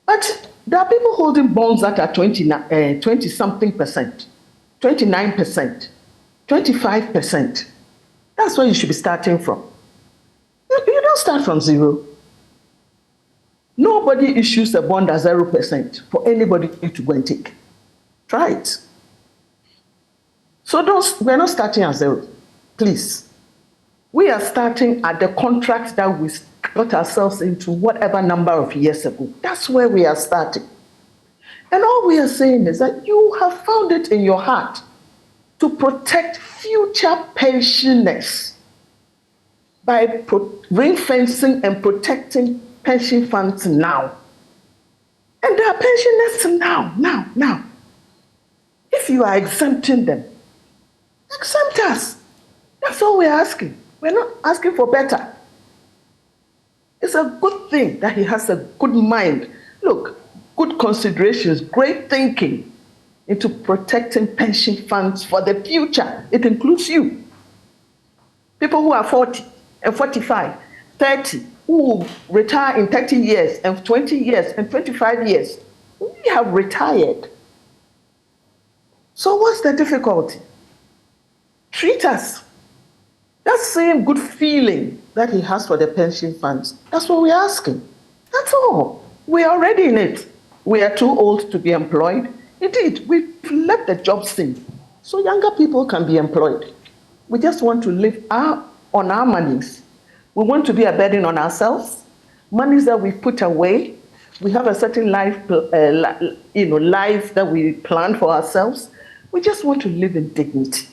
Speaker 10: But there are people holding bonds that are 20-something percent, 29%, 25%. That's where you should be starting from. You don't start from zero. Nobody issues a bond at 0% for anybody to go and take. Try it. So we're not starting at zero, please. We are starting at the contract that we got ourselves into whatever number of years ago. That's where we are starting. And all we are saying is that you have found it in your heart to protect future pensioners by ring-fencing and protecting pension funds now. And there are pensioners now. If you are exempting them, exempt us. That's all we're asking. We're not asking for better. It's a good thing that he has a good mind. Look, good considerations, great thinking into protecting pension funds for the future. It includes you. People who are 40 and 45, 30, who will retire in 30 years and 20 years and 25 years. We have retired. So what's the difficulty? Treat us. That same good feeling that he has for the pension funds, that's what we're asking. That's all. We're already in it. We are too old to be employed. Indeed, we've left the job scene so younger people can be employed. We just want to live on our monies. We want to be a burden on ourselves. Monies that we put away. We have a certain life that we plan for ourselves. We just want to live in dignity.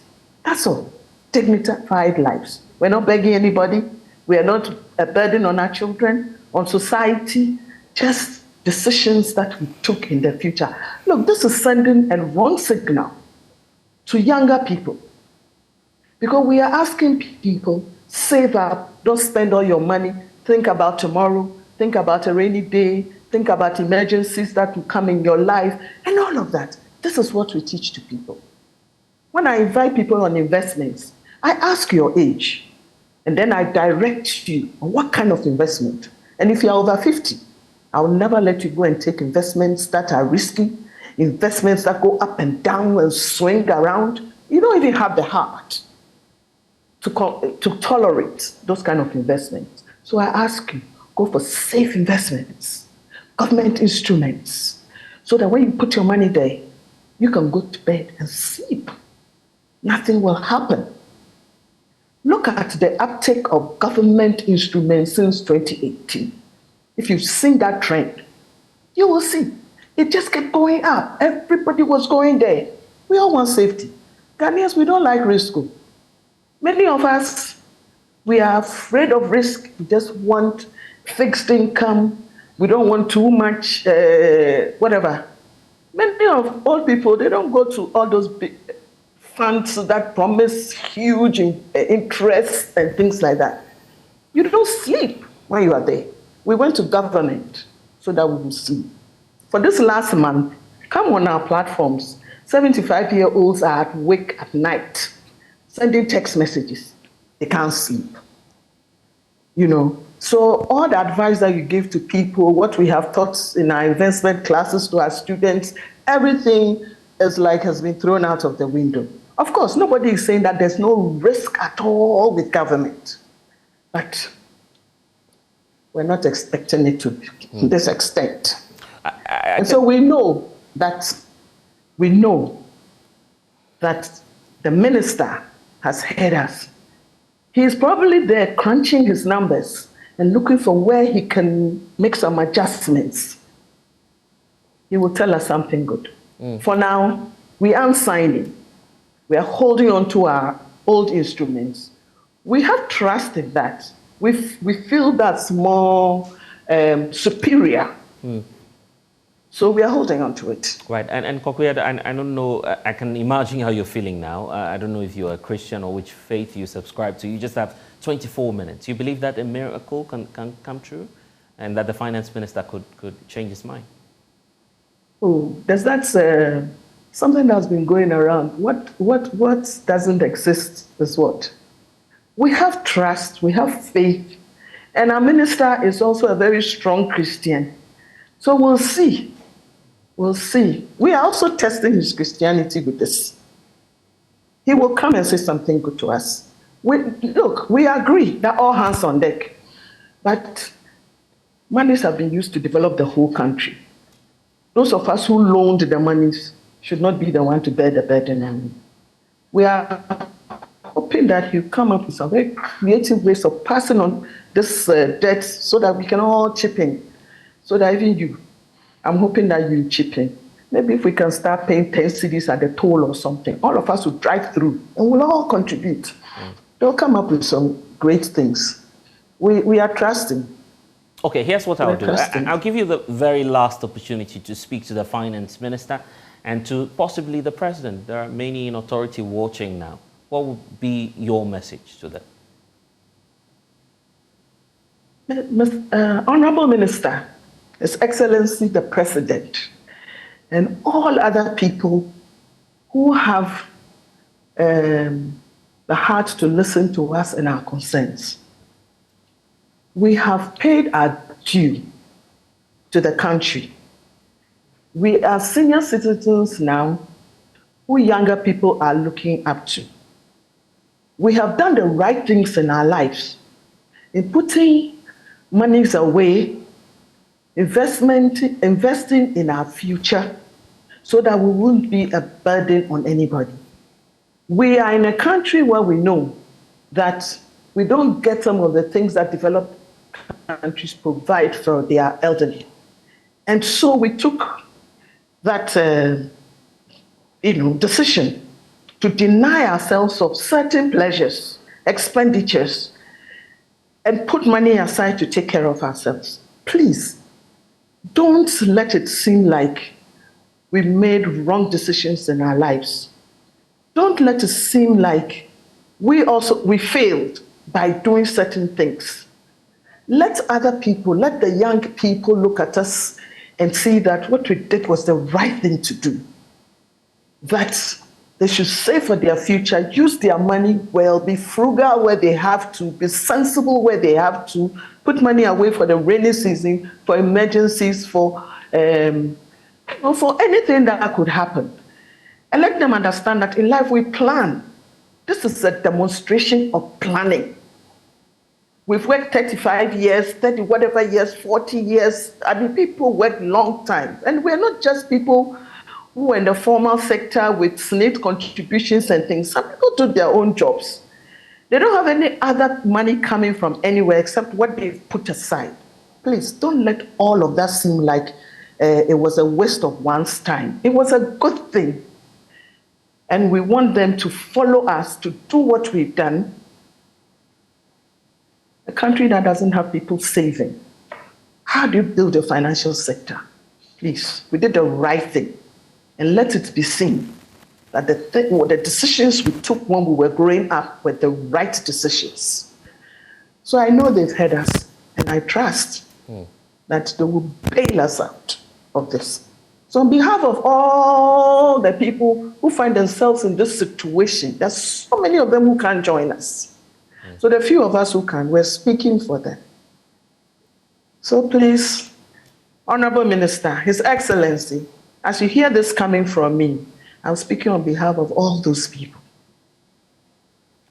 Speaker 10: That's all. Dignified lives. We're not begging anybody. We are not a burden on our children, on society, just decisions that we took in the future. Look, this is sending a wrong signal to younger people because we are asking people, save up, don't spend all your money, think about tomorrow, think about a rainy day, think about emergencies that will come in your life, and all of that. This is what we teach to people. When I invite people on investments, I ask your age, and then I direct you on what kind of investment. And if you're over 50, I will never let you go and take investments that are risky, investments that go up and down and swing around. You don't even have the heart to tolerate those kind of investments. So I ask you, go for safe investments, government instruments, so that when you put your money there, you can go to bed and sleep. Nothing will happen. Look at the uptake of government instruments since 2018. If you've seen that trend, you will see. It just kept going up. Everybody was going there. We all want safety. Ghanaians, we don't like risk. Many of us, we are afraid of risk. We just want fixed income. We don't want too much, whatever. Many of old people, they don't go to all those big funds that promise huge interest and things like that. You don't sleep when you are there. We went to government so that we will sleep. For this last month, come on our platforms. 75-year-olds are awake at night, sending text messages. They can't sleep. You know, so all the advice that you give to people, what we have taught in our investment classes to our students, everything has been thrown out of the window. Of course, nobody is saying that there's no risk at all with government, but we're not expecting it to this extent. And so we know that the minister has heard us. He's probably there crunching his numbers and looking for where he can make some adjustments. He will tell us something good. For now, we aren't signing. We are holding on to our old instruments. We have trust in that. We feel that's more superior. So we are holding on to it.
Speaker 1: Right, and Kokuya, I don't know, I can imagine how you're feeling now. I don't know if you're a Christian or which faith you subscribe to. You just have 24 minutes. You believe that a miracle can come true and that the finance minister could change his mind?
Speaker 10: Oh, that's something that's been going around. What doesn't exist is what? We have trust, we have faith, and our minister is also a very strong Christian. So we'll see. We'll see. We are also testing his Christianity with this. He will come and say something good to us. We agree that all hands on deck, but monies have been used to develop the whole country. Those of us who loaned the monies should not be the one to bear the burden. And we are hoping that he'll come up with some very creative ways of passing on this debt so that we can all chip in. So that even you, I'm hoping that you chip in. Maybe if we can start paying 10 cedis at the toll or something, all of us will drive through and we'll all contribute. They'll come up with some great things. We are trusting.
Speaker 1: Okay, here's what I'll do. I'll give you the very last opportunity to speak to the finance minister and to possibly the president. There are many in authority watching now. What would be your message to them?
Speaker 10: Honorable Minister, His Excellency the President, and all other people who have the heart to listen to us and our concerns. We have paid our due to the country. We are senior citizens now who younger people are looking up to. We have done the right things in our lives in putting monies away, investing in our future so that we won't be a burden on anybody. We are in a country where we know that we don't get some of the things that developed countries provide for their elderly. And so we took that decision to deny ourselves of certain pleasures, expenditures, and put money aside to take care of ourselves. Please, don't let it seem like we made wrong decisions in our lives. Don't let it seem like we failed by doing certain things. Let other people, let the young people look at us and see that what we did was the right thing to do. That they should save for their future, use their money well, be frugal where they have to, be sensible where they have to, put money away for the rainy season, for emergencies, for anything that could happen. And let them understand that in life we plan. This is a demonstration of planning. We've worked 35 years, 30 whatever years, 40 years. I mean, people work long time. And we're not just people who are in the formal sector with SNIT contributions and things. Some people do their own jobs. They don't have any other money coming from anywhere except what they've put aside. Please, don't let all of that seem like it was a waste of one's time. It was a good thing. And we want them to follow us, to do what we've done. A country that doesn't have people saving. How do you build a financial sector? Please, we did the right thing. And let it be seen that the decisions we took when we were growing up were the right decisions. So I know they've heard us, and I trust that they will bail us out of this. So on behalf of all the people who find themselves in this situation, there's so many of them who can't join us. So the few of us who can, we're speaking for them. So please, Honorable Minister, His Excellency, as you hear this coming from me, I'm speaking on behalf of all those people.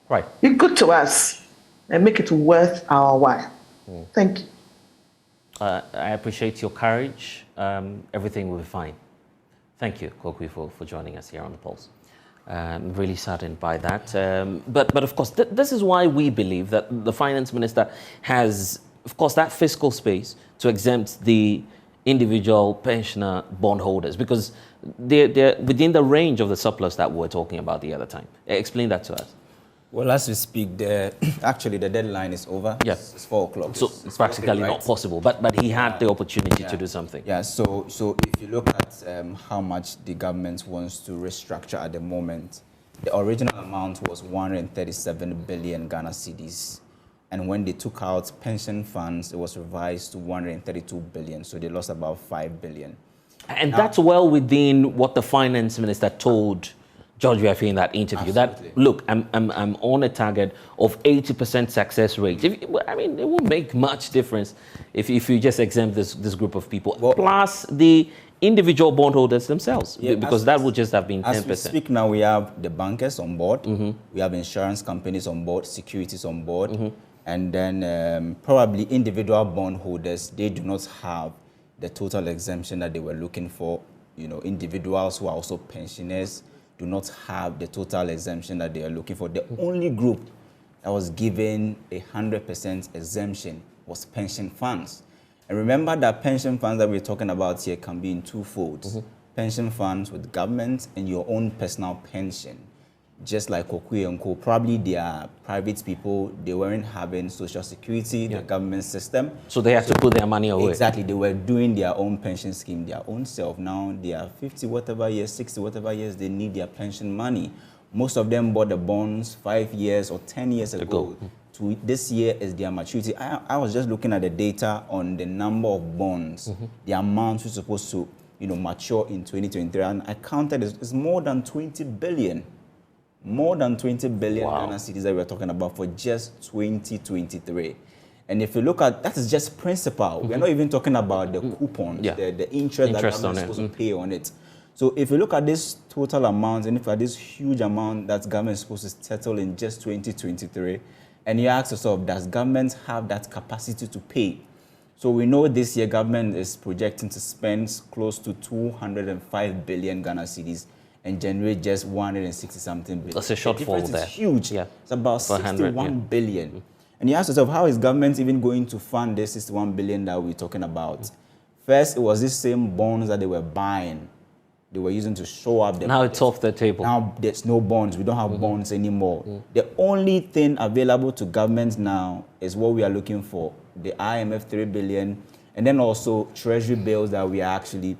Speaker 1: Right.
Speaker 10: Be good to us and make it worth our while. Thank you.
Speaker 1: I appreciate your courage. Everything will be fine. Thank you, Kokwi, for joining us here on The Pulse. I'm really saddened by that. But of course, this is why we believe that the Finance Minister has, of course, that fiscal space to exempt the individual pensioner bondholders, because they're within the range of the surplus that we were talking about the other time. Explain that to us.
Speaker 9: Well, as we speak, actually the deadline is over.
Speaker 1: Yes.
Speaker 9: It's 4 o'clock.
Speaker 1: So it's practically not possible, but he had the opportunity to do something.
Speaker 9: Yeah, so if you look at how much the government wants to restructure at the moment, the original amount was 137 billion Ghana cedis. And when they took out pension funds, it was revised to 132 billion. So they lost about 5 billion.
Speaker 1: And that's well within what the Finance Minister told George Weafe in that interview.
Speaker 9: Absolutely.
Speaker 1: That, look, I'm on a target of 80% success rate. I mean, it won't make much difference if you just exempt this group of people, well, plus the individual bondholders themselves, because that would just have been 10%.
Speaker 9: As we speak now, we have the bankers on board, we have insurance companies on board, securities on board, and then probably individual bondholders, they do not have the total exemption that they were looking for. You know, individuals who are also pensioners do not have the total exemption that they are looking for. The only group that was given 100% exemption was pension funds. And remember that pension funds that we're talking about here can be in two folds. Pension funds with government and your own personal pension. Just like Kokwe and Co, probably they are private people, they weren't having social security, the government system.
Speaker 1: So they had to put their money away.
Speaker 9: Exactly, they were doing their own pension scheme, their own self. Now they are 50 whatever years, 60 whatever years, they need their pension money. Most of them bought the bonds 5 years or 10 years ago. To this year is their maturity. I was just looking at the data on the number of bonds, the amount we're supposed to mature in 2023, and I counted it's more than 20 billion. More than 20 billion Ghana cedis that we're talking about for just 2023. And if you look at, that is just principal. We're not even talking about the coupons, the interest that government is supposed to pay on it. So if you look at this total amount, and if at this huge amount that government is supposed to settle in just 2023, and you ask yourself, does government have that capacity to pay? So we know this year government is projecting to spend close to 205 billion Ghana cedis and generate just 160 something billion.
Speaker 1: That's a shortfall there.
Speaker 9: It's huge.
Speaker 1: Yeah.
Speaker 9: It's about 61 billion. And you ask yourself, how is government even going to fund this 61 billion that we're talking about? First, it was this same bonds that they were buying. They were using to show up.
Speaker 1: Now it's off the table.
Speaker 9: Now there's no bonds. We don't have bonds anymore. The only thing available to government now is what we are looking for. The IMF 3 billion, and then also treasury bills that we are actually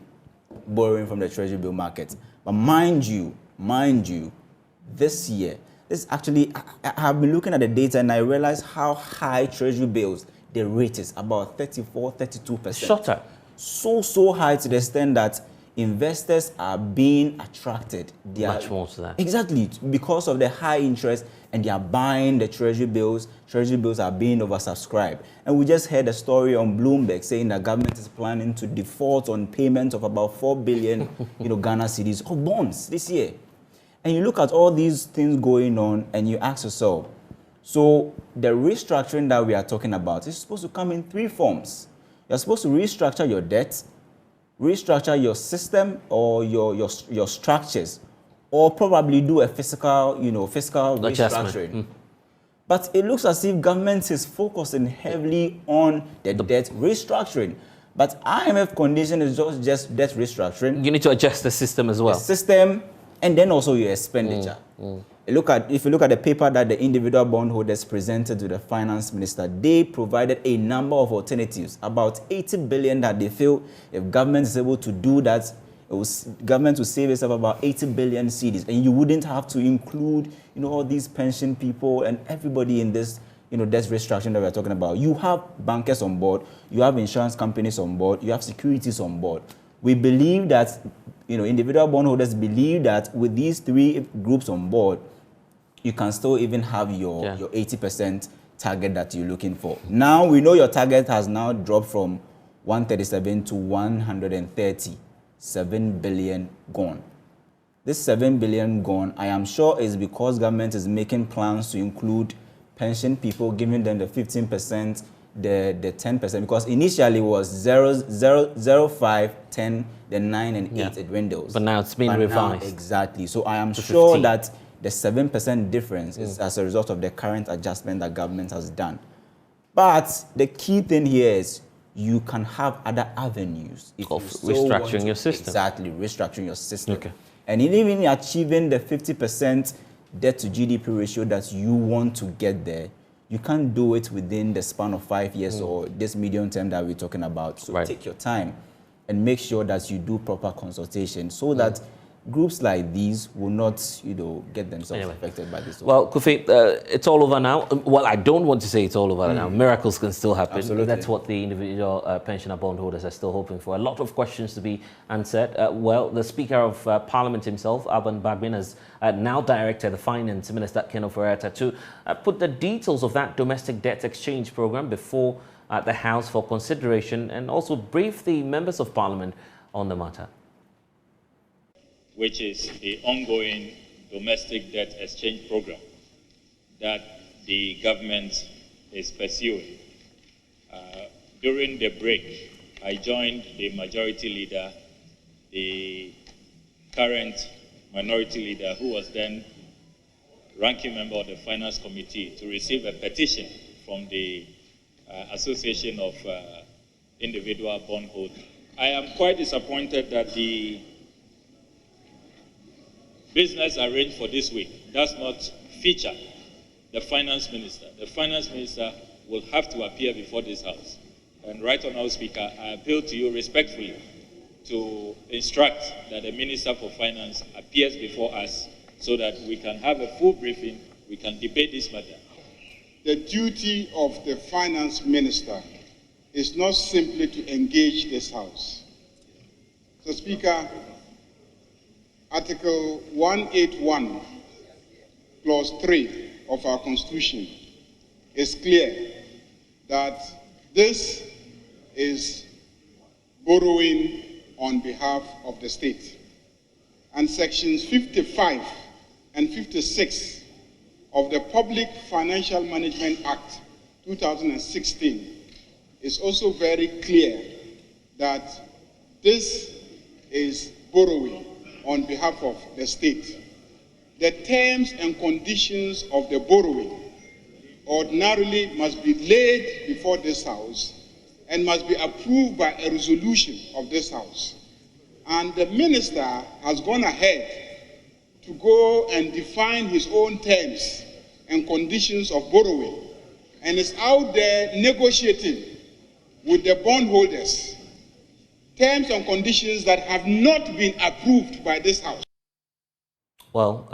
Speaker 9: borrowing from the treasury bill market. But mind you, this year, this actually, I have been looking at the data and I realized how high treasury bills, the rate is about 34, 32%.
Speaker 1: Shorter.
Speaker 9: So high to the extent that investors are being attracted. They are,
Speaker 1: much more to that.
Speaker 9: Exactly, because of the high interest, and they are buying the treasury bills. Treasury bills are being oversubscribed. And we just heard a story on Bloomberg saying that government is planning to default on payment of about 4 billion Ghana cedis of bonds this year. And you look at all these things going on and you ask yourself, so the restructuring that we are talking about is supposed to come in 3 forms. You're supposed to restructure your debt, restructure your system or your structures, or probably do a fiscal restructuring. But it looks as if government is focusing heavily on the debt restructuring. But IMF condition is just debt restructuring.
Speaker 1: You need to adjust the system as well.
Speaker 9: The system, and then also your expenditure. If you look at the paper that the individual bondholders presented to the finance minister, they provided a number of alternatives, about 80 billion that they feel if government is able to do that, government will save itself about 80 billion cedis, and you wouldn't have to include, all these pension people and everybody in this, debt restructuring that we're talking about. You have bankers on board, you have insurance companies on board, you have securities on board. we believe that, individual bondholders believe that with these 3 groups on board, you can still even have your 80% target that you're looking for. Now we know your target has now dropped from 137 to 130, 7 billion gone. This 7 billion gone, I am sure, is because government is making plans to include pension people, giving them the 15%, the 10%, because initially it was 0, 5, 10, then 9 and 8 it dwindles.
Speaker 1: But now it's been revised.
Speaker 9: Exactly. So I am sure 15. That the 7% difference is as a result of the current adjustment that government has done. But the key thing here is you can have other avenues of
Speaker 1: restructuring your system.
Speaker 9: Exactly, restructuring your system.
Speaker 1: Okay.
Speaker 9: And even achieving the 50% debt to GDP ratio that you want to get there, you can't do it within the span of 5 years or this medium term that we're talking about. So take your time and make sure that you do proper consultation so that groups like these will not, get themselves affected by this.
Speaker 1: Well, Kofi, it's all over now. Well, I don't want to say it's all over now. Miracles can still happen.
Speaker 9: Absolutely.
Speaker 1: That's what the individual pensioner bondholders are still hoping for. A lot of questions to be answered. Well, the Speaker of Parliament himself, Alban Bagbin, has now directed the Finance Minister, Ken Ofori-Atta, to put the details of that domestic debt exchange program before the House for consideration and also brief the members of Parliament on the matter,
Speaker 11: which is the ongoing domestic debt exchange program that the government is pursuing. During the break, I joined the majority leader, the current minority leader, who was then ranking member of the Finance Committee, to receive a petition from the Association of Individual Bondholders. I am quite disappointed that the business arranged for this week does not feature the Finance Minister. The Finance Minister will have to appear before this House. And Right Honourable Speaker, I appeal to you respectfully to instruct that the Minister for Finance appears before us so that we can have a full briefing, we can debate this matter.
Speaker 12: The duty of the Finance Minister is not simply to engage this House. So, Speaker, Article 181, Clause 3 of our Constitution is clear that this is borrowing on behalf of the state. And Sections 55 and 56 of the Public Financial Management Act 2016 is also very clear that this is borrowing on behalf of the state. The terms and conditions of the borrowing ordinarily must be laid before this House and must be approved by a resolution of this House. And the Minister has gone ahead to go and define his own terms and conditions of borrowing and is out there negotiating with the bondholders terms and conditions that have not been approved by this House.
Speaker 1: Well,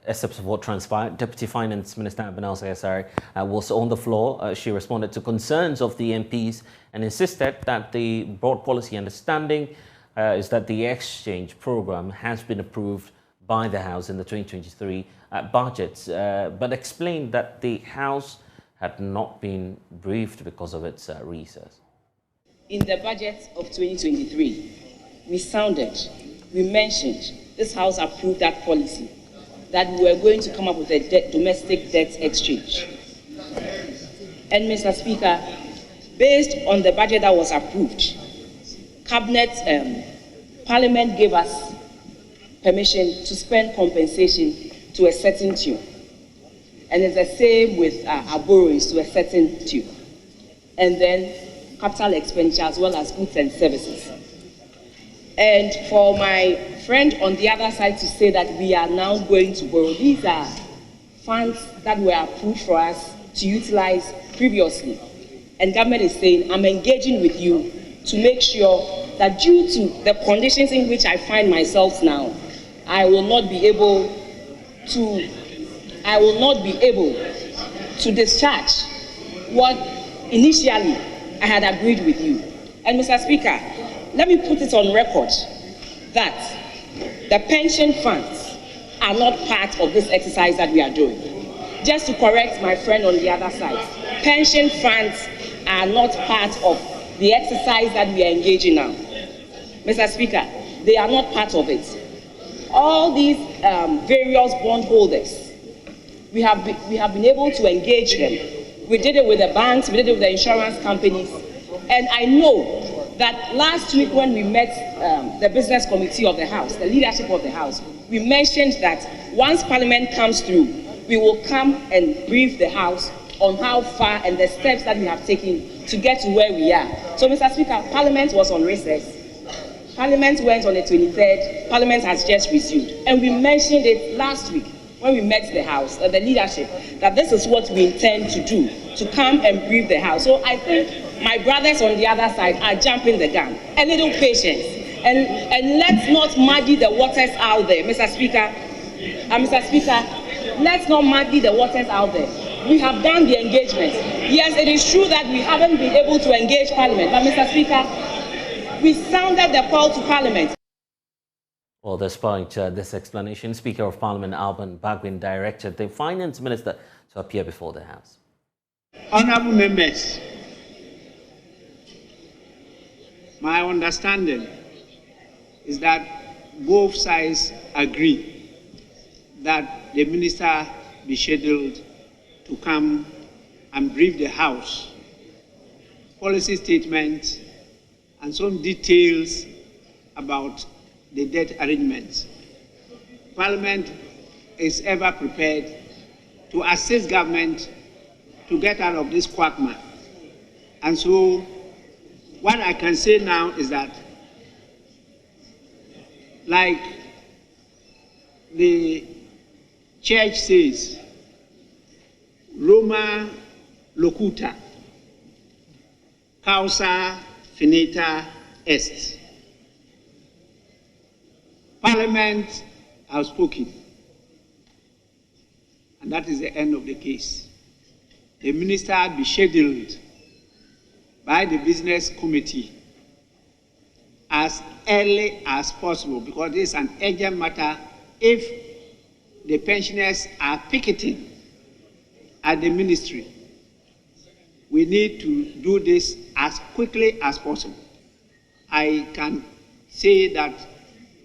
Speaker 1: except for what transpired, Deputy Finance Minister Abinel Sayasari was on the floor. She responded to concerns of the MPs and insisted that the broad policy understanding is that the exchange program has been approved by the House in the 2023 budget, but explained that the House had not been briefed because of its recess.
Speaker 13: In the budget of 2023, we mentioned, this House approved that policy, that we were going to come up with a domestic debt exchange. And Mr. Speaker, based on the budget that was approved, Parliament gave us permission to spend compensation to a certain tune. And it's the same with our borrowings to a certain tune. And then capital expenditure as well as goods and services. And for my friend on the other side to say that we are now going to borrow, these are funds that were approved for us to utilize previously. And government is saying, I'm engaging with you to make sure that due to the conditions in which I find myself now, I will not be able to discharge what initially I had agreed with you. And Mr. Speaker, let me put it on record that the pension funds are not part of this exercise that we are doing. Just to correct my friend on the other side, pension funds are not part of the exercise that we are engaging now. Mr. Speaker, they are not part of it. All these various bondholders, we have been able to engage them. We did it with the banks, we did it with the insurance companies, and I know that last week when we met the business committee of the House, the leadership of the House, we mentioned that once Parliament comes through, we will come and brief the House on how far and the steps that we have taken to get to where we are. So, Mr. Speaker, Parliament was on recess. Parliament went on the 23rd. Parliament has just resumed. And we mentioned it last week when we met the House, the leadership, that this is what we intend to do, to come and brief the House. So I think my brothers on the other side are jumping the gun. A little patience. And let's not muddy the waters out there, Mr. Speaker. Mr. Speaker, let's not muddy the waters out there. We have done the engagement. Yes, it is true that we haven't been able to engage Parliament, but Mr. Speaker, we sounded the call to Parliament.
Speaker 1: Well, despite this explanation, Speaker of Parliament Alban Bagwin directed the Finance Minister to appear before the House.
Speaker 2: Honourable members, my understanding is that both sides agree that the minister be scheduled to come and brief the House, policy statements, and some details about the debt arrangements. Parliament is ever prepared to assist government to get out of this quagmire. And so what I can say now is that, like the church says, Roma locuta, causa finita est. Parliament has spoken, and that is the end of the case. The minister be scheduled by the business committee as early as possible, because this is an urgent matter. If the pensioners are picketing at the ministry, we need to do this as quickly as possible. I can say that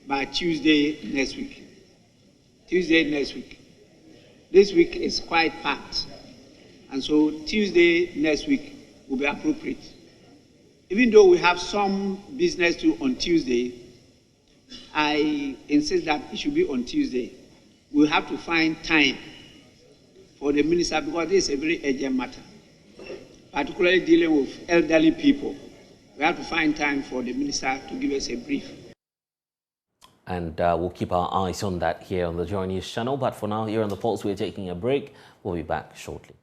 Speaker 2: by Tuesday next week. Tuesday next week. This week is quite packed. And so Tuesday next week will be appropriate. Even though we have some business to on Tuesday, I insist that it should be on Tuesday. We'll have to find time for the minister, because this is a very urgent matter, particularly dealing with elderly people. We have to find time for the minister to give us a brief.
Speaker 1: And we'll keep our eyes on that here on the JoyNews channel. But for now, here on The Pulse, we're taking a break. We'll be back shortly.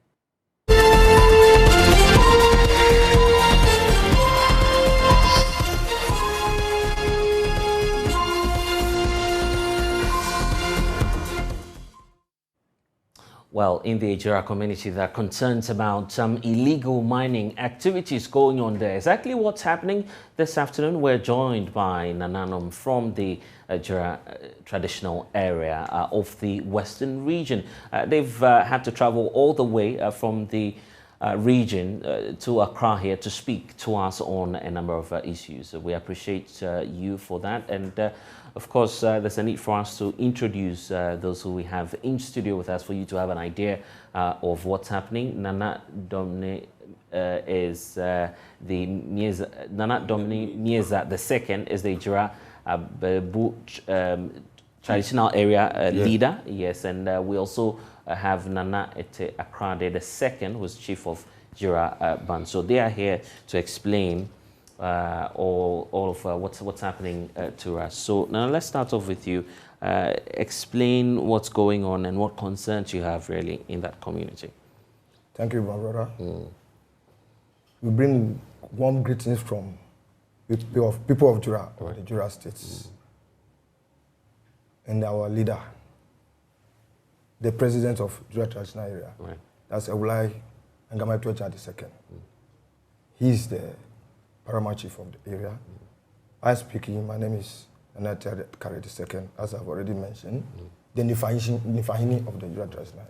Speaker 1: Well, in the Ejura community, there are concerns about some illegal mining activities going on there. Exactly what's happening this afternoon, we're joined by Nananom from the Ejura traditional area of the Western region. They've had to travel all the way from the region to Accra here to speak to us on a number of issues. So we appreciate you for that. And of course, there's a need for us to introduce those who we have in studio with us for you to have an idea of what's happening. Nana Domini is the Nana Domini Mieza II is the Ejura traditional area leader. Yes, and we also have Nana Ete Akrade II, who's chief of Ejura Band. So they are here to explain all of what's happening to us. So now let's start off with you. Explain what's going on and what concerns you have really in that community.
Speaker 14: Thank you, my brother. We bring warm greetings from people of Ejura, the Ejura states, and our leader, the president of Ejura traditional area. That's Ewulai Ngamaitu II. He's the paramount chief of the area. I speaking, my name is Anata Kare II, as I've already mentioned, the Nifahini of the Jura traditional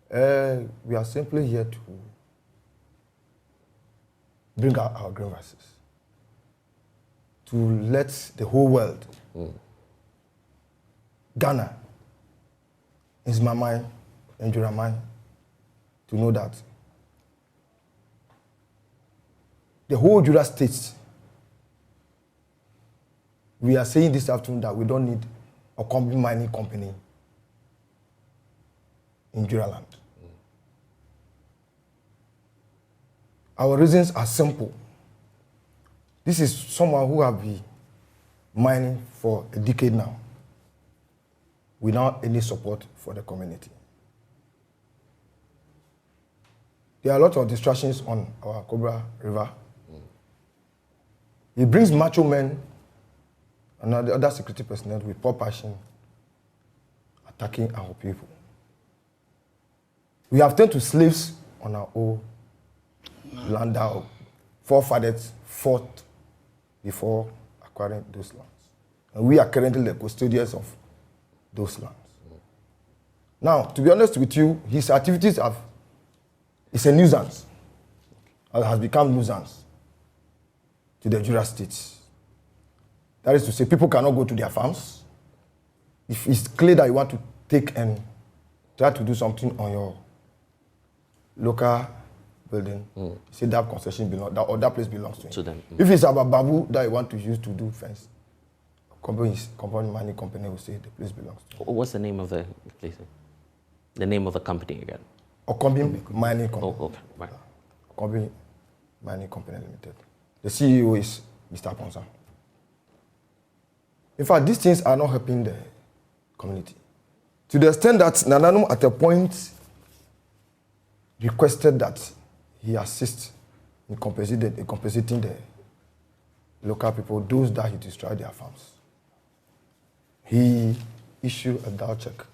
Speaker 14: area. We are simply here to bring out our grievances, to let the whole world, Ghana, is my mind, and Jura mind, to know that the whole Jura states, we are saying this afternoon that we don't need a mining company in Jura land. Our reasons are simple. This is someone who have been mining for a decade now, without any support for the community. There are a lot of distractions on our Cobra River. It brings macho men and the other security personnel with poor passion, attacking our people. We have turned to slaves on our own land that our forefathers fought before acquiring those lands. And we are currently the custodians of those lands. Now, to be honest with you, his activities is a nuisance, or has become nuisance to the Jura states. That is to say, people cannot go to their farms. If it's clear that you want to take and try to do something on your local building, say that concession belongs, or that place belongs to them. If it's about bamboo that you want to use to do fence, company mining company will say the place belongs to them.
Speaker 1: What's the name of the place? The name of the company again?
Speaker 14: Okombi Mining Company.
Speaker 1: Oh, okay, right.
Speaker 14: Okombi Mining Company Limited. The CEO is Mr. Ponsa. In fact, these things are not helping the community. To the extent that Nananum at a point requested that he assist in compensating the local people, those that he destroyed their farms. He issued a down check.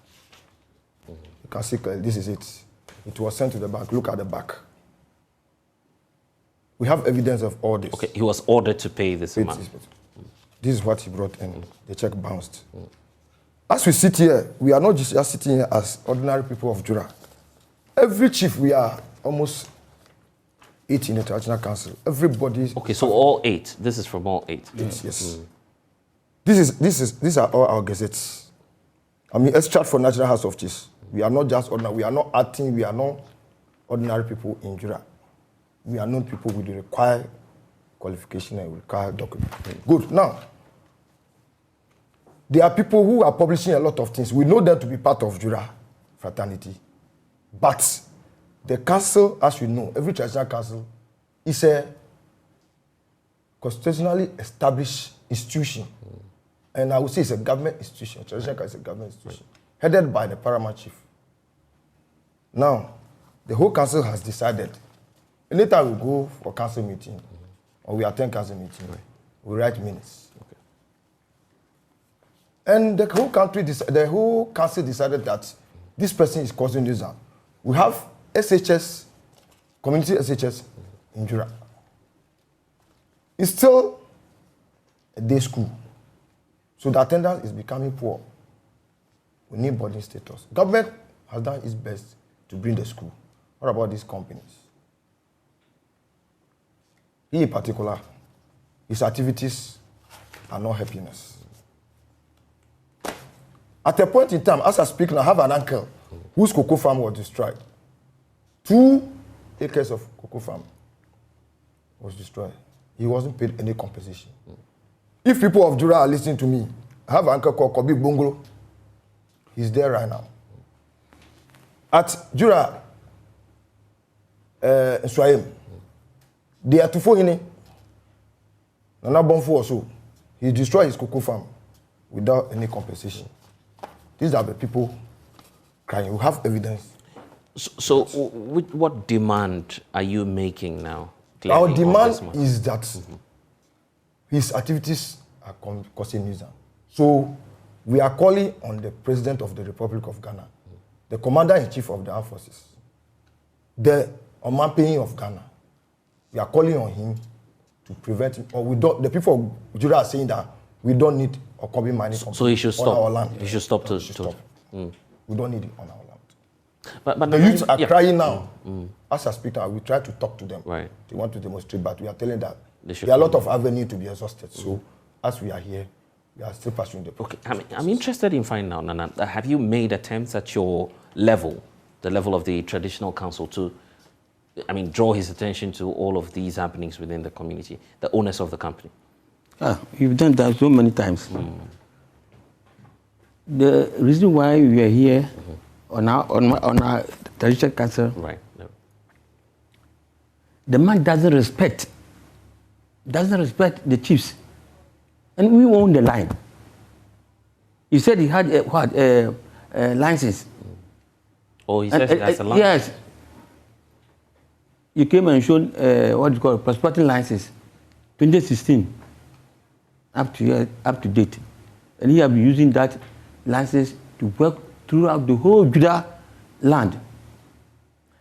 Speaker 14: You can see clearly, this is it. It was sent to the bank. Look at the back. We have evidence of all this.
Speaker 1: Okay, he was ordered to pay this amount.
Speaker 14: This is what he brought in. The check bounced. As we sit here, we are not just sitting here as ordinary people of Jura. Every chief, we are almost 8 in the traditional council. Everybody.
Speaker 1: Okay, so all 8. This is from all 8.
Speaker 14: Yes. These are all our gazettes. I mean, extract for National House of Chiefs. We are not just ordinary. We are not acting. We are not ordinary people in Jura. We are known people with the required qualification and required document. Good. Now, there are people who are publishing a lot of things. We know them to be part of Jura fraternity. But the council, as we know, every traditional council is a constitutionally established institution. And I would say it's a government institution. Traditional council is a government institution, headed by the paramount chief. Now, the whole council has decided, anytime we go for council meeting, or we attend council meeting, we write minutes. Okay. And the whole council decided that this person is causing nuisance. We have SHS, community SHS in Jura. It's still a day school, so the attendance is becoming poor. We need boarding status. Government has done its best to bring the school. What about these companies? He in particular, his activities are not helping us. At a point in time, as I speak now, I have an uncle whose cocoa farm was destroyed. 2 acres of cocoa farm was destroyed. He wasn't paid any compensation. If people of Jura are listening to me, I have an uncle called Kobi Bongolo. He's there right now. At Jura, Swayem, they are to Fohine. Nana Bonfo also. He destroyed his cocoa farm without any compensation. These are the people crying. We have evidence.
Speaker 1: So what demand are you making now?
Speaker 14: Our demand is that his activities are causing nuisance. So we are calling on the President of the Republic of Ghana, the Commander-in-Chief of the Armed Forces, the Omampeni of Ghana. We are calling on him to prevent him, or we don't. The people of Judah are saying that we don't need Okobi mining
Speaker 1: So he should stop.
Speaker 14: on our land.
Speaker 1: He should stop.
Speaker 14: We don't need it on our land.
Speaker 1: But
Speaker 14: the youths are crying now. As I speak now, we try to talk to them.
Speaker 1: Right.
Speaker 14: They want to demonstrate, but we are telling that there are a lot of avenues to be exhausted. So as we are here, we are still pursuing the process.
Speaker 1: Okay, I'm interested in finding out, Nana, have you made attempts at your level, the level of the traditional council, to, draw his attention to all of these happenings within the community, the owners of the company?
Speaker 15: You've done that so many times. The reason why we are here on our traditional council,
Speaker 1: right?
Speaker 15: The man doesn't respect the chiefs, and we own the line. He said he had license.
Speaker 1: Oh, he says he has a license.
Speaker 15: Yes. You came and showed what you call prospecting license, 2016, up to date, and he have been using that license to work throughout the whole Judah land.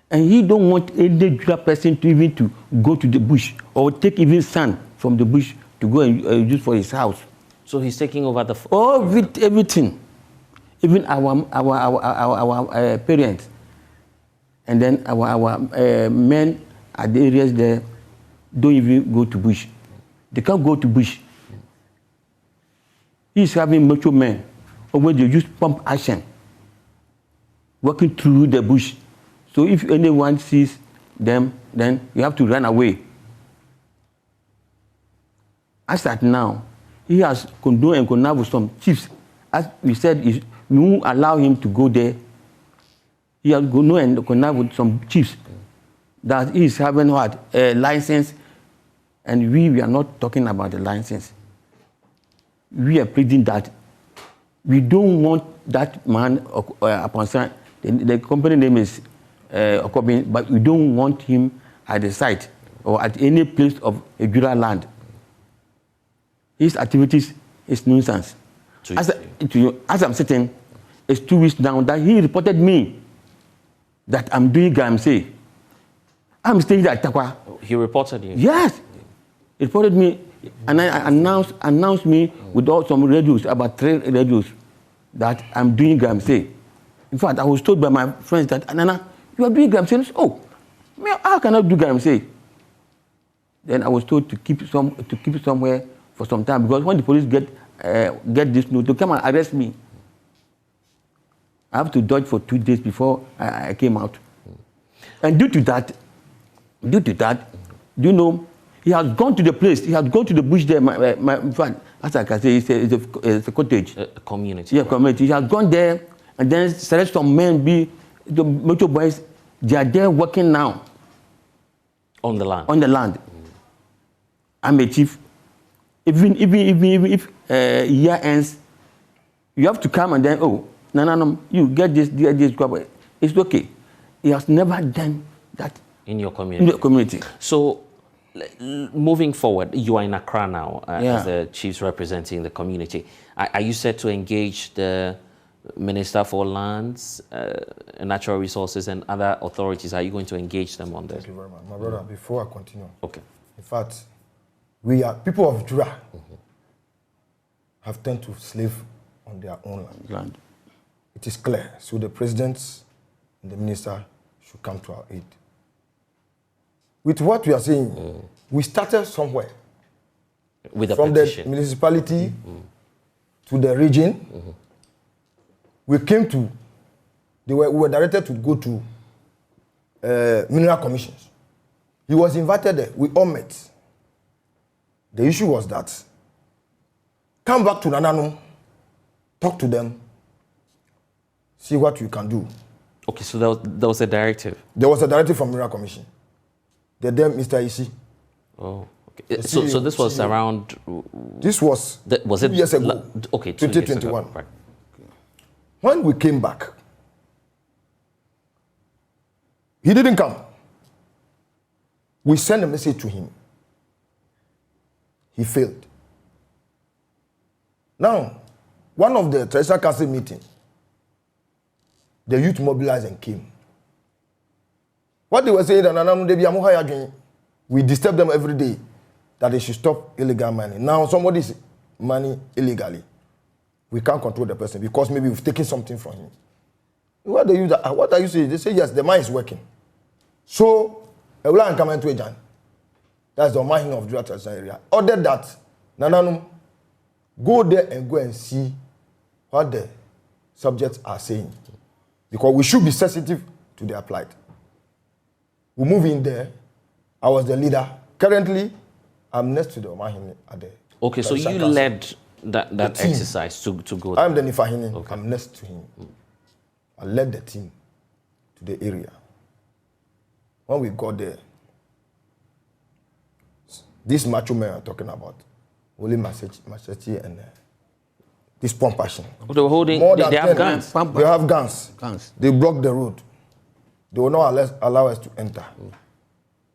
Speaker 15: And he don't want any Judah person to even to go to the bush or take even sand from the bush to go and use for his house.
Speaker 1: So he's taking over the
Speaker 15: everything, even our parents, and then our men at the areas there don't even go to bush. They can't go to bush. He's having macho men, or when they use pump action, walking through the bush. So if anyone sees them, then you have to run away. As at now, he has condoned and connived with some chiefs. As we said, we won't allow him to go there. He has condoned and connived with some chiefs that he is having a license, and we are not talking about the license. We are pleading that we don't want that man upon sign. The company name is Okobi, but we don't want him at the site or at any place of a Judah land. His activities is nuisance. As I'm sitting, it's 2 weeks now that he reported me that I'm doing GMC. I'm staying at Takwa.
Speaker 1: He reported you?
Speaker 15: Yes. He reported me, and I announced me with some radios, about 3 radios, that I'm doing GMC. In fact, I was told by my friends that, Nana, you are doing GMC. Oh, how can I do GMC? Then I was told to keep it somewhere for some time, because when the police get this note, they come and arrest me. I have to dodge for 2 days before I came out. And due to that, you know, he has gone to the place. He has gone to the bush there. In fact, as I can say, it's a cottage.
Speaker 1: A community.
Speaker 15: Yeah, community. He has gone there, and then select some men, the motor boys. They are there working now.
Speaker 1: On the land.
Speaker 15: On the land. I'm a chief. Even if year ends, you have to come and then, no, you get this. It's okay. He has never done that
Speaker 1: in your community.
Speaker 15: In your community.
Speaker 1: So, moving forward, you are in Accra now as the chiefs representing the community. Are you set to engage the Minister for Lands, Natural Resources, and other authorities? Are you going to engage them on this?
Speaker 14: Thank you very much, my brother. Before I continue,
Speaker 1: okay.
Speaker 14: In fact, we are people of Judah have turned to slave on their own land. It is clear. So the president and the minister should come to our aid. With what we are saying, we started somewhere.
Speaker 1: With a
Speaker 14: from
Speaker 1: petition.
Speaker 14: The municipality to the region. We came to, we were directed to go to mineral commissions. He was invited there. We all met. The issue was that, come back to Nanano, talk to them, see what you can do.
Speaker 1: Okay, so there was a directive?
Speaker 14: There was a directive from Mineral Commission. They then Mr. Isi.
Speaker 1: Oh, okay. So this was around...
Speaker 14: This was,
Speaker 1: was
Speaker 14: 2
Speaker 1: it
Speaker 14: years ago.
Speaker 1: Okay,
Speaker 14: 2021.
Speaker 1: Right.
Speaker 14: When we came back, he didn't come. We sent a message to him. He failed. Now, one of the Traditional Council meeting, the youth mobilized and came. What they were saying that we disturb them every day. that they should stop illegal mining. Now somebody is mining illegally. We can't control the person because maybe we've taken something from him. What are you saying? They say, yes, the mine is working. So, Ewula come into Ejan. That's the mining of Jura traditional area. Other that, Nananum, go there and go and see what the subjects are saying. Because we should be sensitive to their plight. We move in there. I was the leader. Currently, I'm next to the Omahini at the...
Speaker 1: Okay, so you led that exercise to go there.
Speaker 14: I'm the Nifahini. Okay. I'm next to him. I led the team to the area. When we got there, these macho men are talking about, Wole Machete and this pump passion.
Speaker 1: They were holding, they have guns.
Speaker 14: They have guns. They blocked the road. They will not allow us to enter.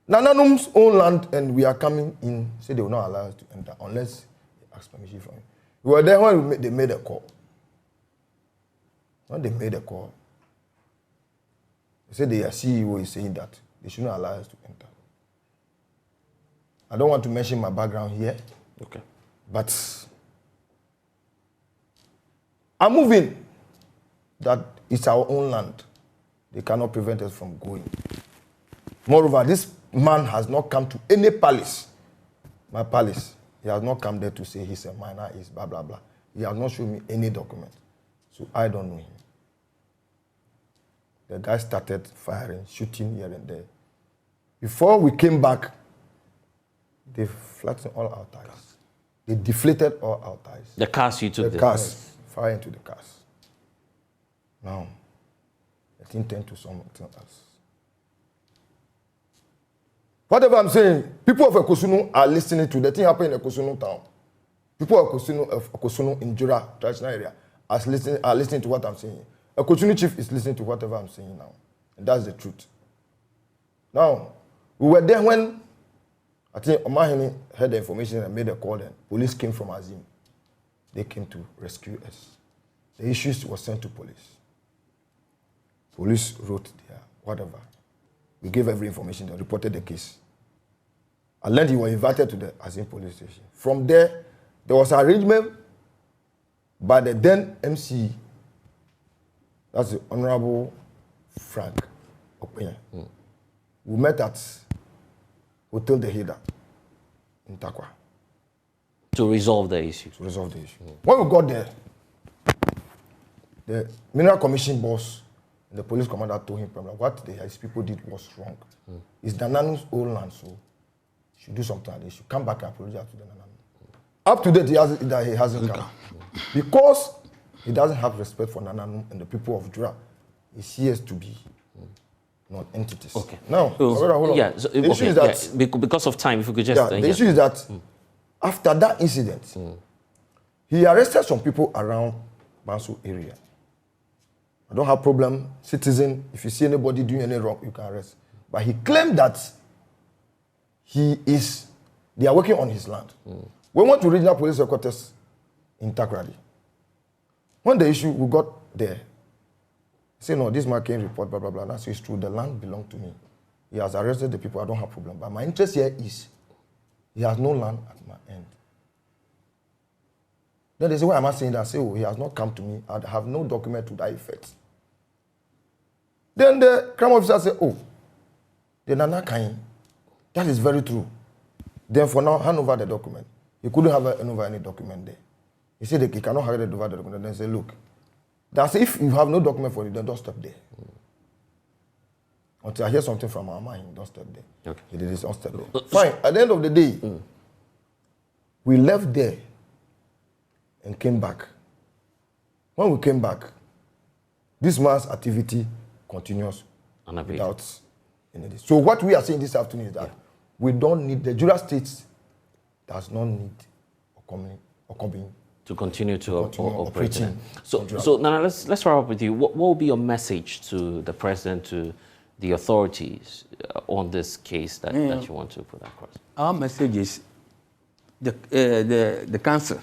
Speaker 14: Nananum's own land, and we are coming in, say they will not allow us to enter unless they ask permission from him. We were there when they made a call. When they made a call, they said their CEO is saying that they should not allow us to enter. I don't want to mention my background here.
Speaker 1: Okay.
Speaker 14: But I'm moving. That it's our own land. They cannot prevent us from going. Moreover, this man has not come to any palace. My palace. He has not come there to say he's a miner, he's blah, blah, blah. He has not shown me any document. So I don't know him. The guy started firing, shooting here and there. Before we came back, they flattened all our tires. They deflated all our tires.
Speaker 1: The cars you took there?
Speaker 14: The cars, fire into the cars. Now, the thing turned to something else. Whatever I'm saying, people of Ekosunu are listening to the thing happening in Ekosunu town. People of Ekosunu in Jura, traditional area, are listening to what I'm saying. Ekosunu chief is listening to whatever I'm saying now. And that's the truth. Now, we were there when I think Omahini heard the information and made a call, and police came from Azim. They came to rescue us. The issues were sent to police. Police wrote there, whatever. We gave every information, they reported the case. And then you were invited to the Azim police station. From there was an arrangement by the then MC, that's the Honorable Frank Openya. We met at Hotel De Hida in Takwa.
Speaker 1: To resolve the issue.
Speaker 14: To resolve the issue. When we got there, the Mineral Commission boss, the police commander told him, what his people did was wrong. It's Nananu's own land, so he should do something like this. He should come back and apologize to the Nananu. Up to date, he hasn't come. Because he doesn't have respect for Nananu and the people of Jura. He sees to be not entities. Okay. Now, hold on.
Speaker 1: Yeah,
Speaker 14: the issue is that,
Speaker 1: because of time, if we could just...
Speaker 14: the issue is that after that incident, he arrested some people around Bansu area. I don't have problem, citizen, if you see anybody doing any wrong, you can arrest. But he claimed that they are working on his land. We went to regional police headquarters in Takrady. When the issue, we got there, he said, no, this man came report, blah, blah, blah. That's it's true, the land belonged to me. He has arrested the people, I don't have problem. But my interest here is, he has no land at my end. Then they say, why am I saying that? I say, oh, he has not come to me. I have no document to that effect. Then the crime officer said, oh, the Nana Kain. That is very true. Then for now, hand over the document. He couldn't hand over any document there. He said he cannot hand over the document. Then he said, look, that's if you have no document for it, then don't stop there. Until I hear something from our mind, don't stop there. Okay. He did this, don't stop there. Fine. At the end of the day, we left there and came back. When we came back, this man's activity continues without any. So what we are saying this afternoon is that we don't need, the Jura State does not need Okombin
Speaker 1: to continue operating. So Nana, let's wrap up with you. What will be your message to the president, to the authorities on this case that you want to put across?
Speaker 15: Our message is the council,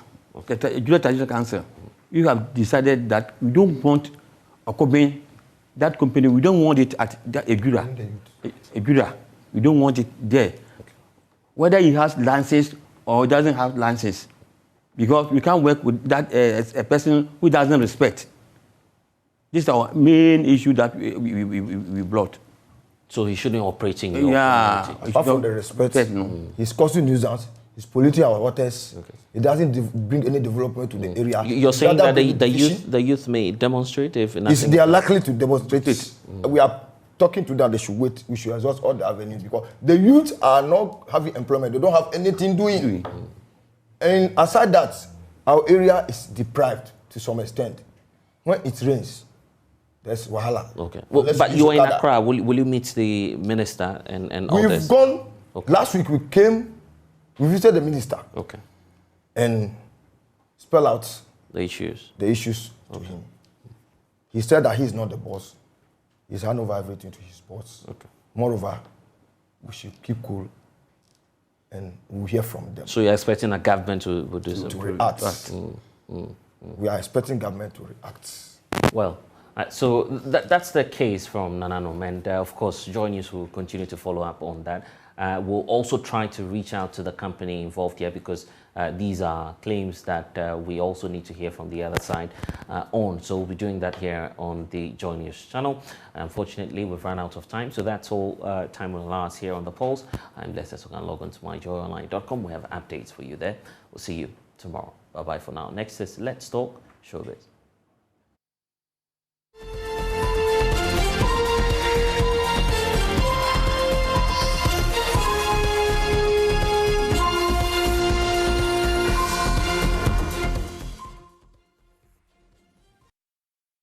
Speaker 15: the Jura Traditional Council. You have decided that we don't want Okombin, that company, we don't want it at Ejura. We don't want it there. whether he has licenses or doesn't have licenses, because we can't work with that a person who doesn't respect. This is our main issue that we brought.
Speaker 1: So he shouldn't operate in your community.
Speaker 14: Apart from the respect, he's causing nuisance, he's polluting our waters. Okay. It doesn't bring any development to the area.
Speaker 1: You're saying that the youth may demonstrate if
Speaker 14: they are likely to demonstrate it. We are talking to them, they should wait. We should exhaust all the avenues because the youth are not having employment. They don't have anything doing. And aside that, our area is deprived to some extent. When it rains, there's wahala.
Speaker 1: Okay. Well, but you are in Accra. Will you meet the minister and all this?
Speaker 14: We've gone. Okay. Last week we visited the minister.
Speaker 1: Okay.
Speaker 14: And spell out
Speaker 1: the issues.
Speaker 14: To him. He said that he's not the boss. He's hand over everything to his boss.
Speaker 1: Okay.
Speaker 14: Moreover, we should keep cool and we'll hear from them.
Speaker 1: So you're expecting a government to do something?
Speaker 14: To react. We are expecting government to react.
Speaker 1: Well, so that's the case from Nananom, and of course, JoyNews will continue to follow up on that. We'll also try to reach out to the company involved here because these are claims that we also need to hear from the other side on. So we'll be doing that here on the JoyNews channel. Unfortunately, we've run out of time, so that's all time will last here on The Pulse. I'm Lester Sogah. Log on to myjoyonline.com. We have updates for you there. We'll see you tomorrow. Bye-bye for now. Next is Let's Talk Showbiz.